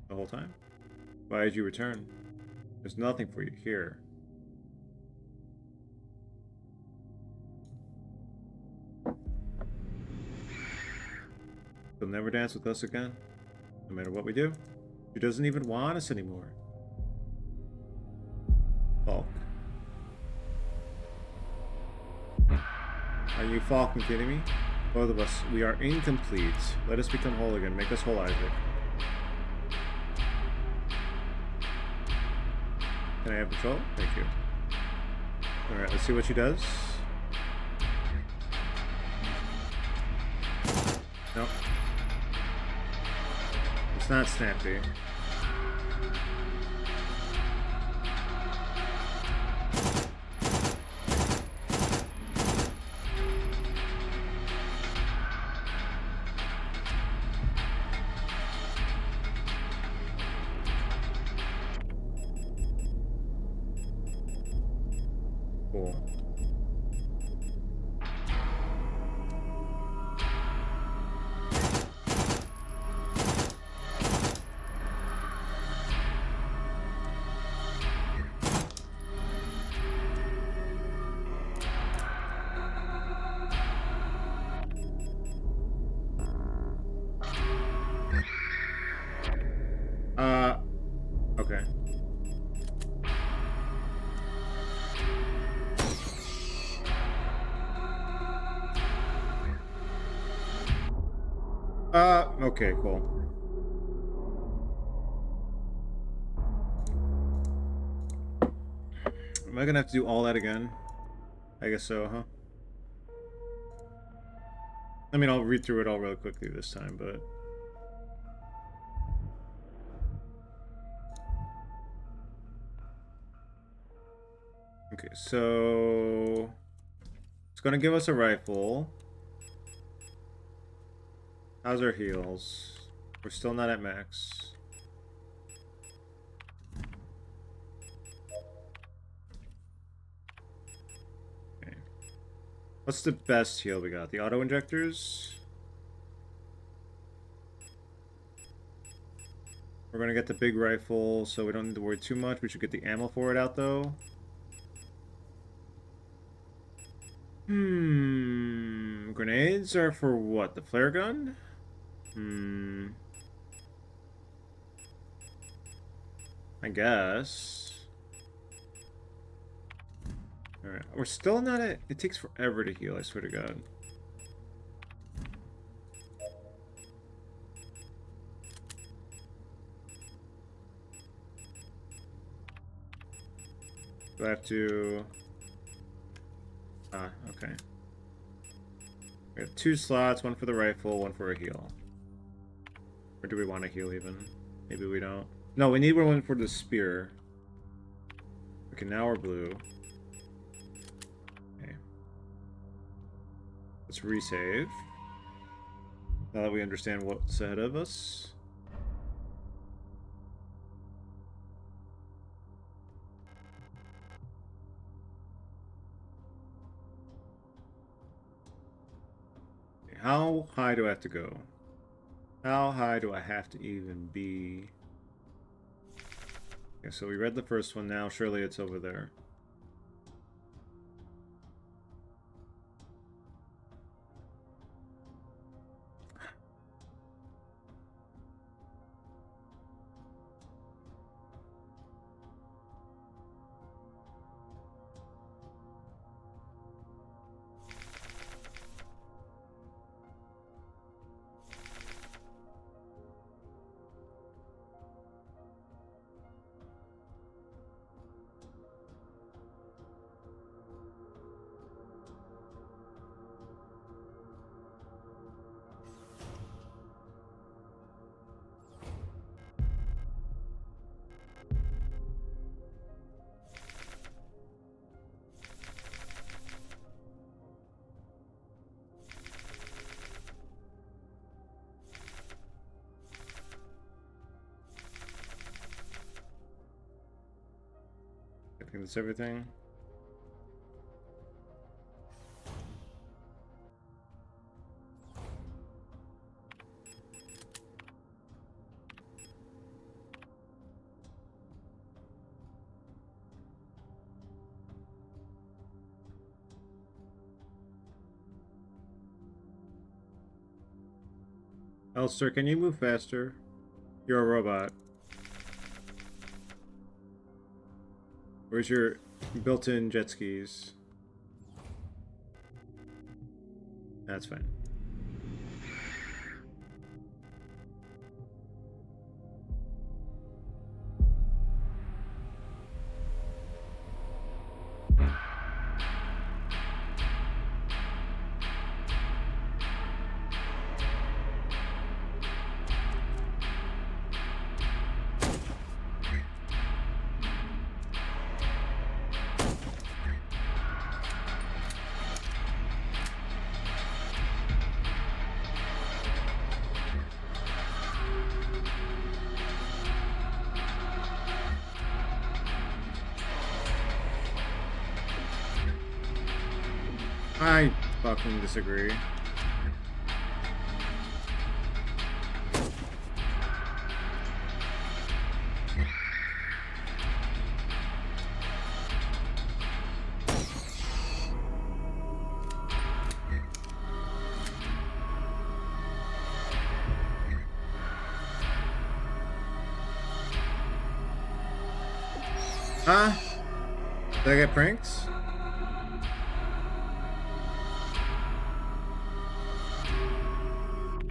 The whole time? Why did you return? There's nothing for you here. She'll never dance with us again, no matter what we do. She doesn't even want us anymore. Falk. Are you fucking kidding me? Both of us, we are incomplete. Let us become whole again. Make us whole, Isaac. Can I have control? Thank you. Alright, let's see what she does. Nope. It's not snappy. Cool. Okay. Okay, cool. Am I gonna have to do all that again? I guess so, huh? I mean, I'll read through it all real quickly this time, but... Okay, so... It's gonna give us a rifle. How's our heals? We're still not at max. Okay. What's the best heal we got? The auto injectors? We're gonna get the big rifle, so we don't need to worry too much. We should get the ammo for it out, though. Grenades are for what? The flare gun? I guess. Alright, we're still not at... It takes forever to heal, I swear to God. Do I have to... Ah, okay. We have 2 slots, one for the rifle, one for a heal. Or do we want to heal even? Maybe we don't. No, we need one for the spear. Okay, now we're blue. Okay. Let's resave. Now that we understand what's ahead of us. How high do I have to go? How high do I have to even be? Okay, so we read the first one now. Surely it's over there. I think that's everything. Elster, can you move faster? You're a robot. Where's your built-in jet skis? That's fine. I fucking disagree. Huh? Did I get pranked?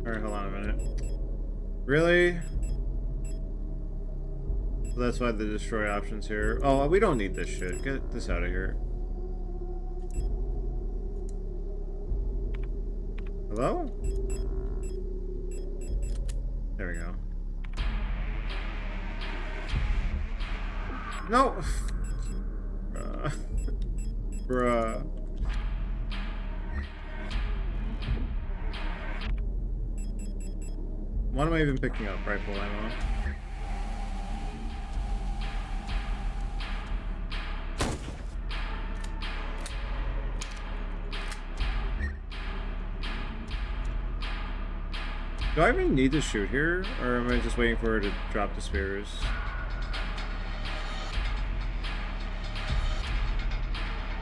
Alright, hold on a minute. Really? So that's why the destroy option's here. Oh, we don't need this shit. Get this out of here. Hello? There we go. No! Bruh. What am I even picking up? Rifle ammo. Do I even need to shoot here? Or am I just waiting for her to drop the spears?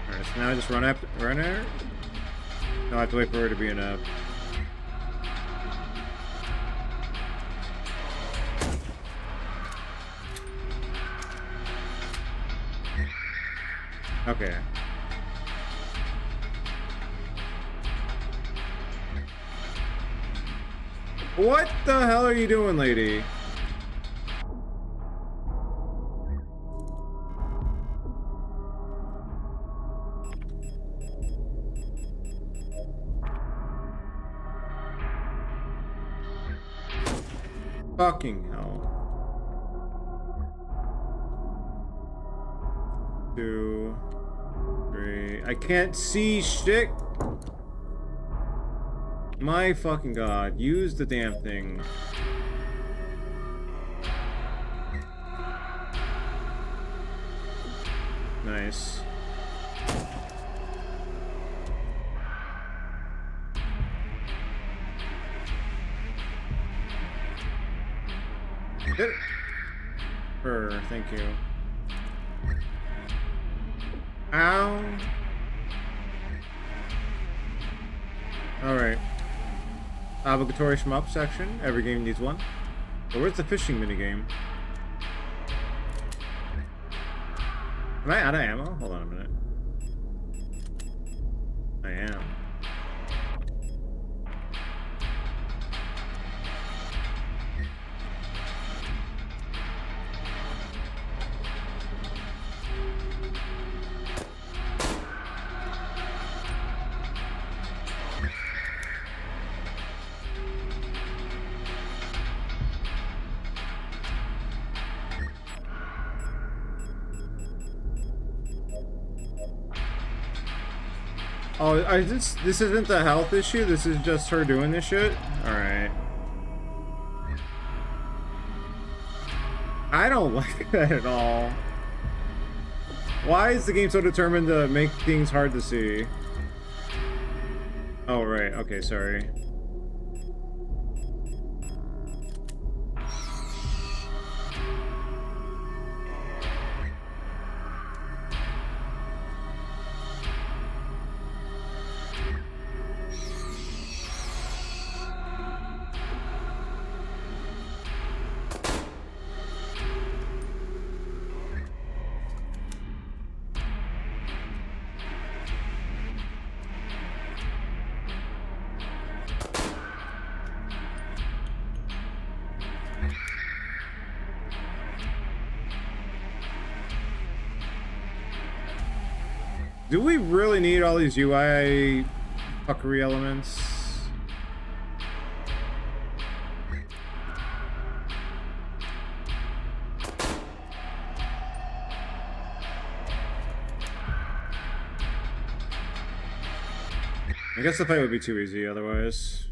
Alright, so now I just run at her? No, I have to wait for her to be enough. Okay. What the hell are you doing, lady? Fucking hell. 2, 3. I can't see shit. My fucking god. Use the damn thing. Nice. Hit her, thank you. Ow. Alright. Obligatory shmup section. Every game needs one. But where's the fishing minigame? Am I out of ammo? Hold on a minute. I am. Oh, this isn't the health issue? This is just her doing this shit? Alright. I don't like that at all. Why is the game so determined to make things hard to see? Oh, right. Okay, sorry. Do we really need all these UI fuckery elements? I guess the fight would be too easy otherwise.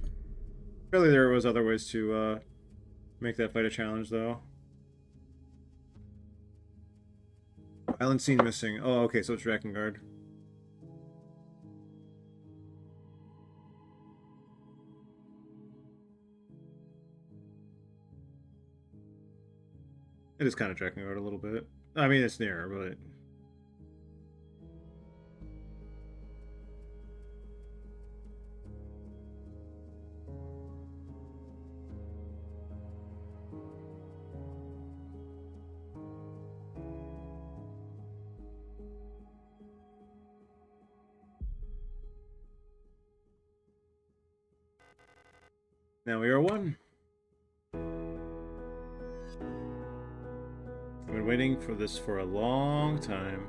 Surely there was other ways to make that fight a challenge though. Island scene missing. Oh, okay, so it's Drakengard. It is kind of Drakengard a little bit. I mean, it's near, but... Now we are one. I've been waiting for this for a long time.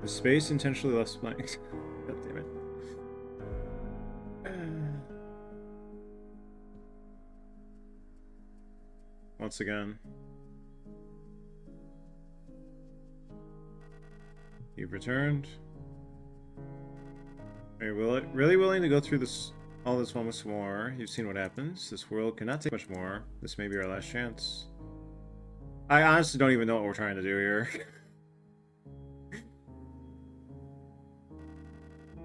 The space intentionally left blank. God damn it. Once again. You've returned. Are you really willing to go through this all this once more? You've seen what happens. This world cannot take much more. This may be our last chance. I honestly don't even know what we're trying to do here.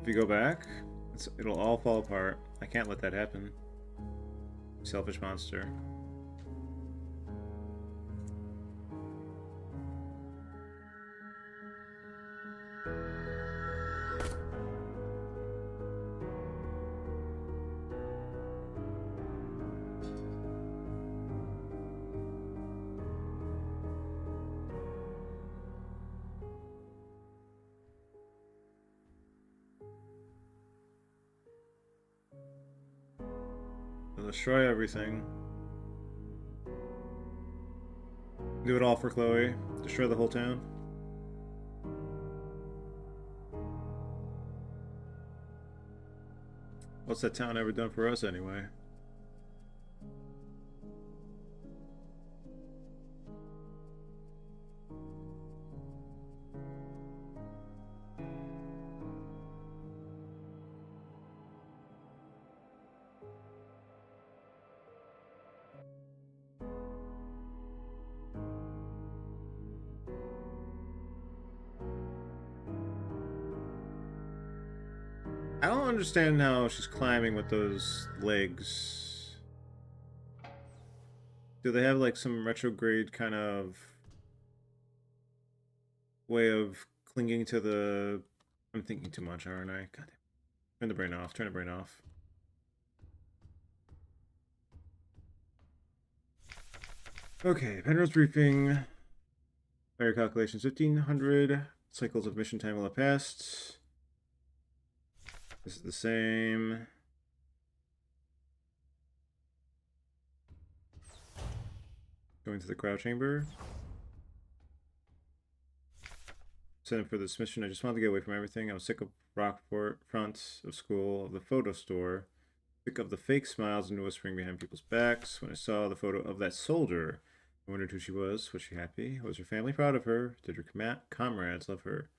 If you go back, it'll all fall apart. I can't let that happen. Selfish monster. Destroy everything. Do it all for Chloe. Destroy the whole town. What's that town ever done for us anyway? I don't understand how she's climbing with those legs. Do they have like some retrograde kind of way of clinging to the... I'm thinking too much, aren't I? God damn. Turn the brain off. Turn the brain off. Okay, Penrose briefing. Fire calculations 1500. Cycles of mission time will have passed. This is the same. Going to the crowd chamber. Sent him for this mission. I just wanted to get away from everything. I was sick of Rockport, front of school, of the photo store. Sick of the fake smiles and whispering behind people's backs. When I saw the photo of that soldier, I wondered who she was. Was she happy? Was her family proud of her? Did her comrades love her?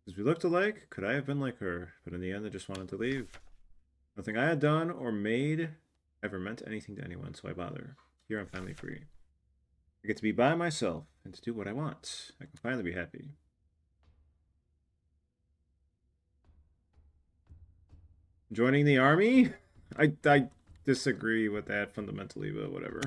As we looked alike, could I have been like her? But in the end, I just wanted to leave. Nothing I had done or made ever meant anything to anyone, so I bother. Here I'm finally free. I get to be by myself and to do what I want. I can finally be happy. Joining the army? I disagree with that fundamentally, but whatever.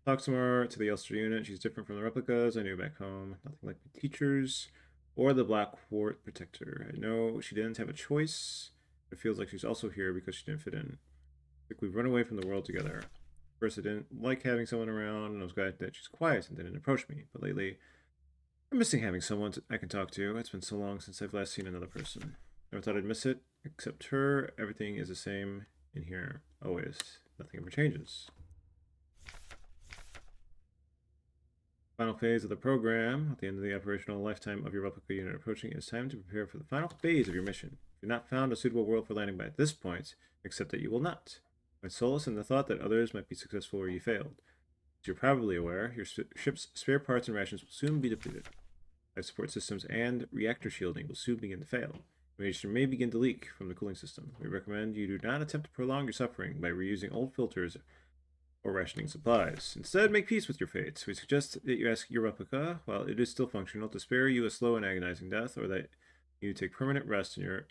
Talk some more to the Elster unit. She's different from the replicas I knew back home. Nothing like the teachers or the Black Wart Protector. I know she didn't have a choice. It feels like she's also here because she didn't fit in. Like we've run away from the world together. First, I didn't like having someone around, and I was glad that she's quiet and didn't approach me. But lately, I'm missing having someone I can talk to. It's been so long since I've last seen another person. Never thought I'd miss it. Except her, everything is the same in here. Always. Nothing ever changes. Final phase of the program. At the end of the operational lifetime of your replica unit approaching, it's time to prepare for the final phase of your mission. If you've not found a suitable world for landing by this point, accept that you will not. Find solace in the thought that others might be successful where you failed. As you're probably aware, your ship's spare parts and rations will soon be depleted. Life support systems and reactor shielding will soon begin to fail. Radiation may begin to leak from the cooling system. We recommend you do not attempt to prolong your suffering by reusing old filters or rationing supplies. Instead, make peace with your fate. We suggest that you ask your replica, while it is still functional, to spare you a slow and agonizing death, or that you take permanent rest in your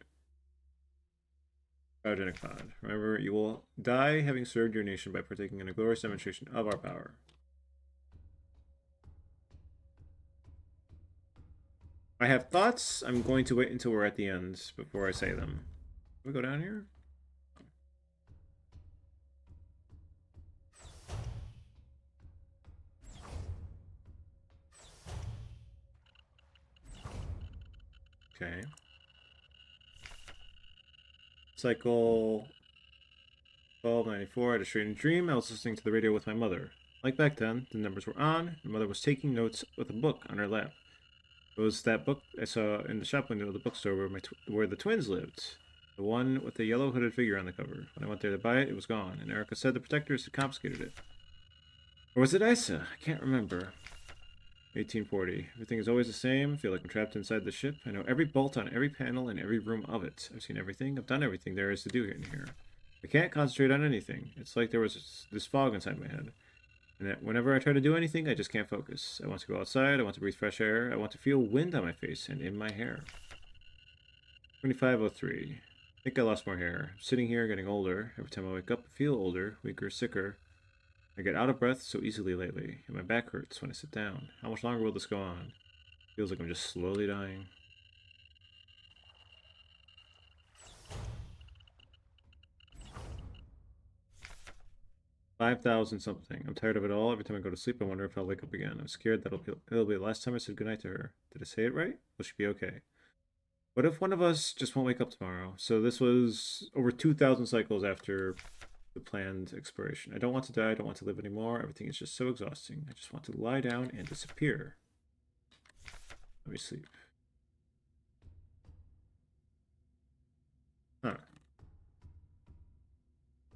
cryogenic pod. Remember, you will die having served your nation by partaking in a glorious demonstration of our power. I have thoughts. I'm going to wait until we're at the end before I say them. Can we go down here? Okay. Cycle 1294. I had a strange dream. I was listening to the radio with my mother. Like back then, the numbers were on. My mother was taking notes with a book on her lap. It was that book I saw in the shop window of the bookstore where the twins lived. The one with the yellow hooded figure on the cover. When I went there to buy it, it was gone, and Erica said the protectors had confiscated it. Or was it Isa? I can't remember. 1840. Everything is always the same. I feel like I'm trapped inside the ship. I know every bolt on every panel in every room of it. I've seen everything. I've done everything there is to do in here. I can't concentrate on anything. It's like there was this fog inside my head. And that whenever I try to do anything, I just can't focus. I want to go outside. I want to breathe fresh air. I want to feel wind on my face and in my hair. 2503. I think I lost more hair. I'm sitting here getting older. Every time I wake up, I feel older, weaker, sicker. I get out of breath so easily lately, and my back hurts when I sit down. How much longer will this go on? Feels like I'm just slowly dying. $5,000 something. I'm tired of it all. Every time I go to sleep, I wonder if I'll wake up again. I'm scared that it'll be the last time I said goodnight to her. Did I say it right? Will she be okay? What if one of us just won't wake up tomorrow? So this was over 2,000 cycles after the planned expiration. I don't want to die. I don't want to live anymore. Everything is just so exhausting. I just want to lie down and disappear. Let me sleep. Huh.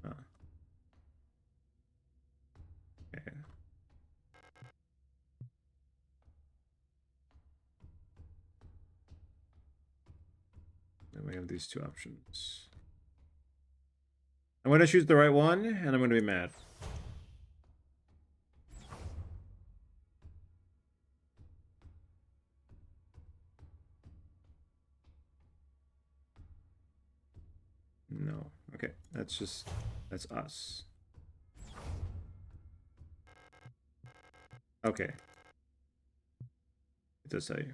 Huh. Okay. Then we have these two options. I'm going to choose the right one, and I'm going to be mad. No. Okay. That's us. Okay. It does tell you.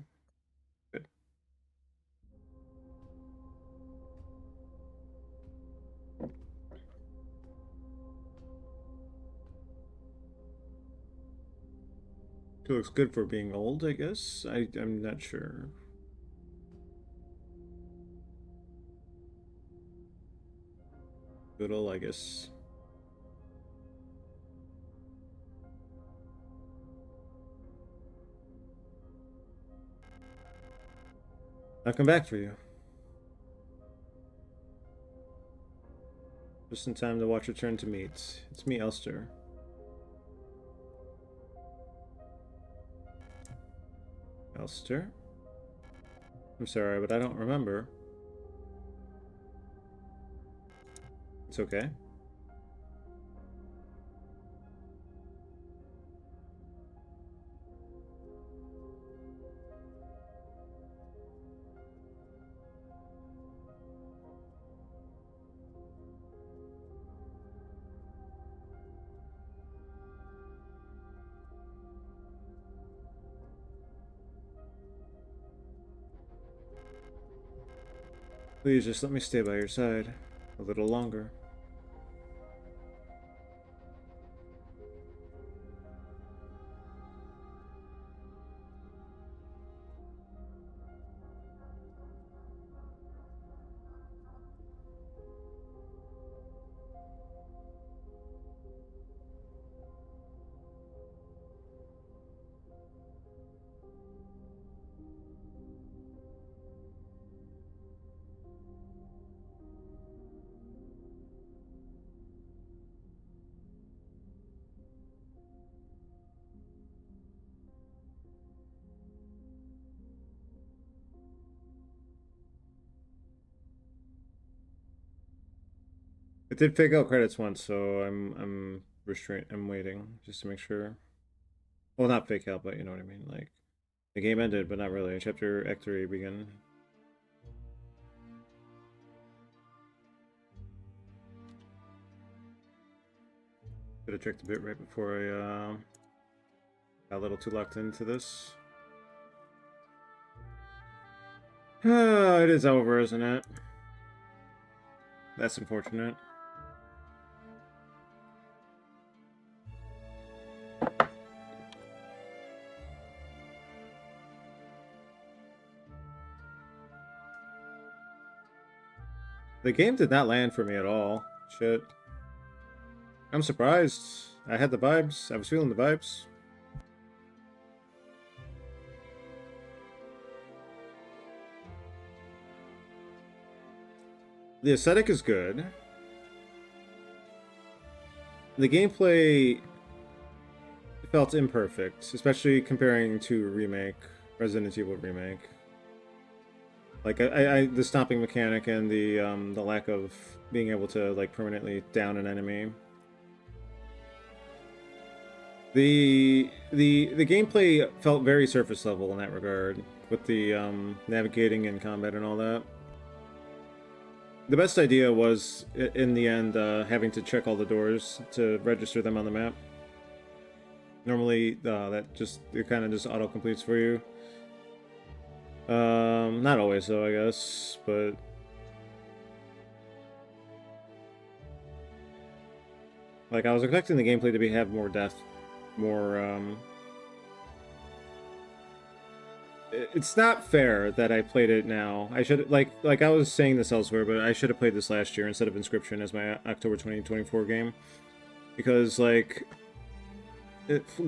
Good. It looks good for being old, I guess. I'm not sure. Little, I guess. I'll come back for you. Just in time to watch Return to Meet. It's me, Elster. Elster? I'm sorry, but I don't remember. It's okay. Please just let me stay by your side a little longer. It did fake out credits once, so I'm restrained. I'm waiting just to make sure. Well, not fake out, but you know what I mean. Like the game ended, but not really. Chapter Act 3 began. Could have checked a bit right before I got a little too locked into this. It is over, isn't it? That's unfortunate. The game did not land for me at all. Shit. I'm surprised. I had the vibes. I was feeling the vibes. The aesthetic is good. The gameplay felt imperfect, especially comparing to Remake, Resident Evil Remake. Like the stomping mechanic and the lack of being able to like permanently down an enemy. The gameplay felt very surface level in that regard, with the navigating and combat and all that. The best idea was, in the end, having to check all the doors to register them on the map. Normally, it kind of just auto completes for you. Not always though, I guess, but like I was expecting the gameplay to have more depth, more. It's not fair that I played it now. I should like I was saying this elsewhere, but I should have played this last year instead of Inscription as my October 2024 game, because like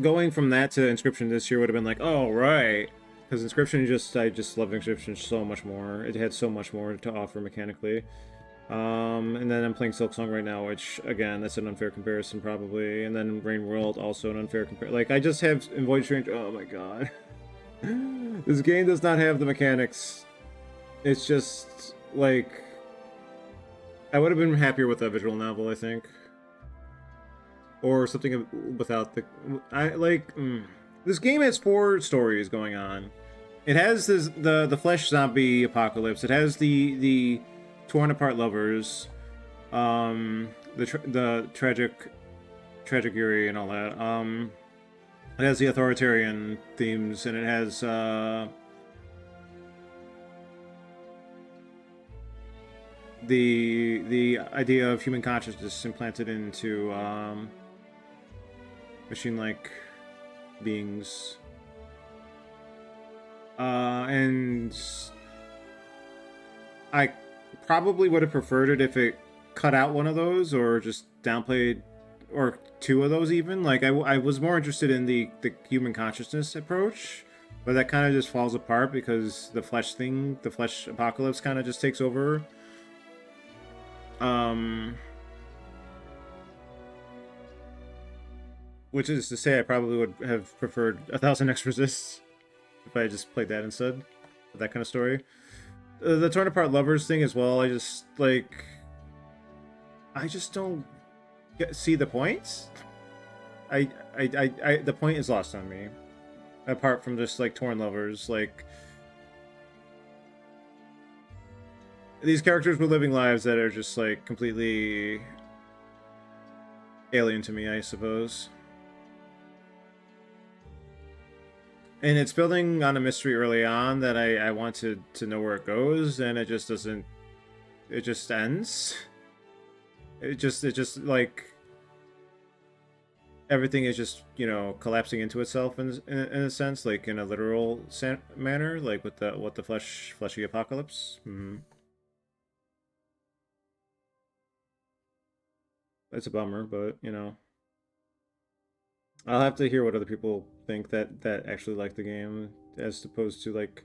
going from that to Inscription this year would have been like, oh right. Because Inscription I just love Inscription so much more. It had so much more to offer mechanically. And then I'm playing Silksong right now, which, again, that's an unfair comparison, probably. And then Rain World, also an unfair comparison. Like, I just have... In Void Strange... Oh, my God. This game does not have the mechanics. It's just, like... I would have been happier with a visual novel, I think. Or something without the... This game has 4 stories going on. It has the flesh zombie apocalypse. It has the torn apart lovers. the tragic Yuri and all that. It has the authoritarian themes, and it has the idea of human consciousness implanted into machine-like beings. And I probably would have preferred it if it cut out one of those or just downplayed, or two of those even. Like, I was more interested in the human consciousness approach, but that kind of just falls apart because the flesh apocalypse kind of just takes over. Which is to say, I probably would have preferred 1,000 X Resists if I just played that instead. That kind of story. The torn apart lovers thing as well. I just don't see the point. The point is lost on me. Apart from just like torn lovers, like these characters were living lives that are just like completely alien to me, I suppose. And it's building on a mystery early on that I wanted to know where it goes, and it just doesn't. It just ends. It just like everything is just, you know, collapsing into itself in a sense, like in a literal manner, like with the fleshy apocalypse. It's a bummer, but you know. I'll have to hear what other people think that actually like the game, as opposed to like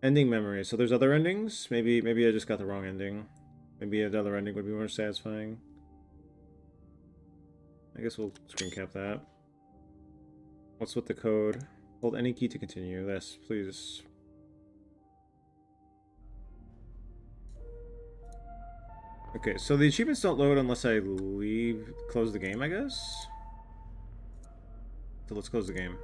ending memories. So there's other endings. Maybe I just got the wrong ending. Maybe another ending would be more satisfying. I guess we'll screen cap that. What's with the code? Hold any key to continue. Yes, please. Okay, so the achievements don't load unless I close the game, I guess. So let's close the game.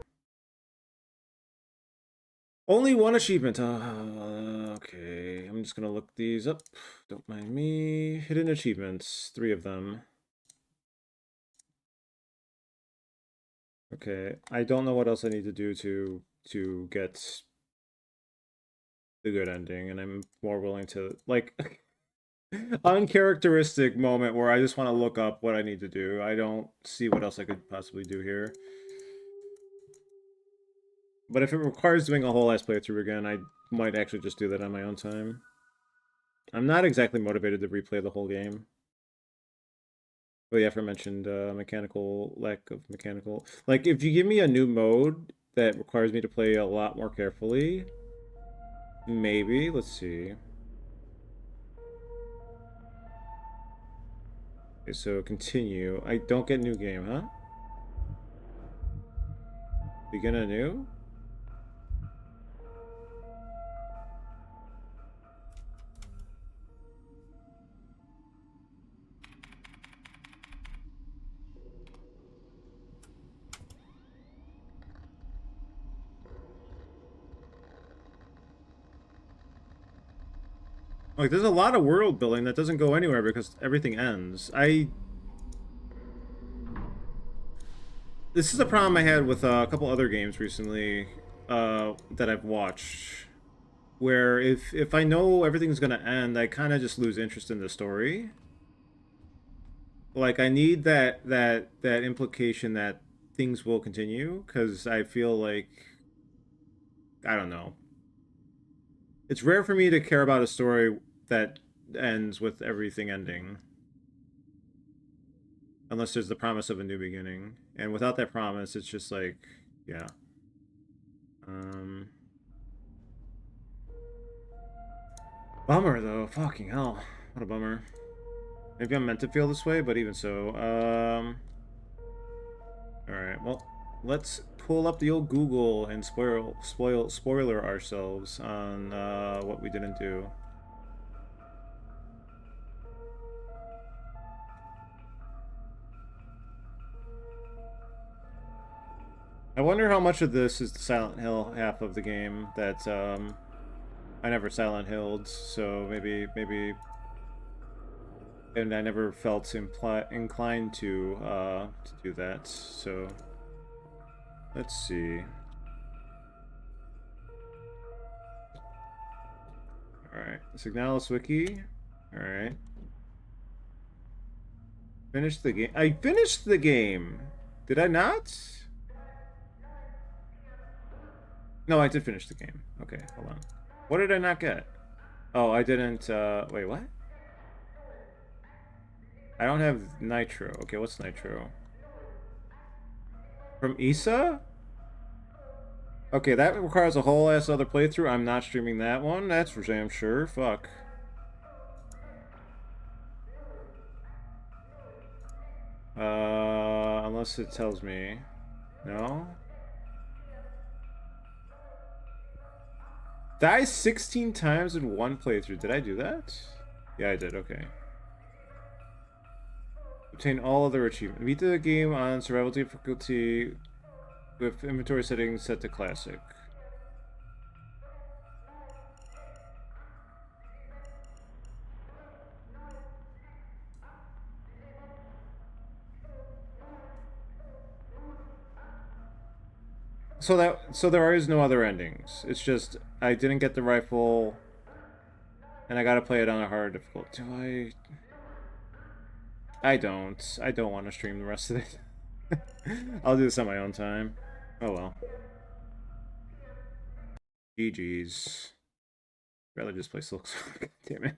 Only one achievement. Okay, I'm just gonna look these up. Don't mind me. Hidden achievements, 3 of them. Okay, I don't know what else I need to do to get the good ending, and I'm more willing to like uncharacteristic moment where I just want to look up what I need to do. I don't see what else I could possibly do here. But if it requires doing a whole ass playthrough again, I might actually just do that on my own time. I'm not exactly motivated to replay the whole game. But the aforementioned lack of mechanical. Like, if you give me a new mode that requires me to play a lot more carefully, maybe. Let's see. Okay, so continue. I don't get new game, huh? Begin anew? Like, there's a lot of world building that doesn't go anywhere because everything ends. This is a problem I had with a couple other games recently that I've watched, where if I know everything's gonna end, I kind of just lose interest in the story. Like, I need that implication that things will continue, because I feel like, I don't know. It's rare for me to care about a story that ends with everything ending. Unless there's the promise of a new beginning. And without that promise, it's just like, yeah. Bummer, though. Fucking hell. What a bummer. Maybe I'm meant to feel this way, but even so. Alright, well, let's pull up the old Google and spoiler ourselves on what we didn't do. I wonder how much of this is the Silent Hill half of the game that I never Silent Hilled, so maybe and I never felt inclined to do that. So let's see. All right, Signalis wiki. All right, finish the game. I finished the game. Did I not? No, I did finish the game. Okay, hold on. What did I not get? Oh, I didn't. Wait, what? I don't have Nitro. Okay, what's Nitro? From Issa? Okay, that requires a whole ass other playthrough. I'm not streaming that one. That's for damn sure. Fuck. Unless it tells me. No? Die 16 times in one playthrough. Did I do that? Yeah, I did. Okay. Obtain all other achievements. Beat the game on survival difficulty with inventory settings set to classic. So there is no other endings. It's just I didn't get the rifle and I gotta play it on a hard difficulty. Do I? I don't. I don't want to stream the rest of it. I'll do this on my own time. Oh well. GG's. Rather just play Silk Song. Damn it.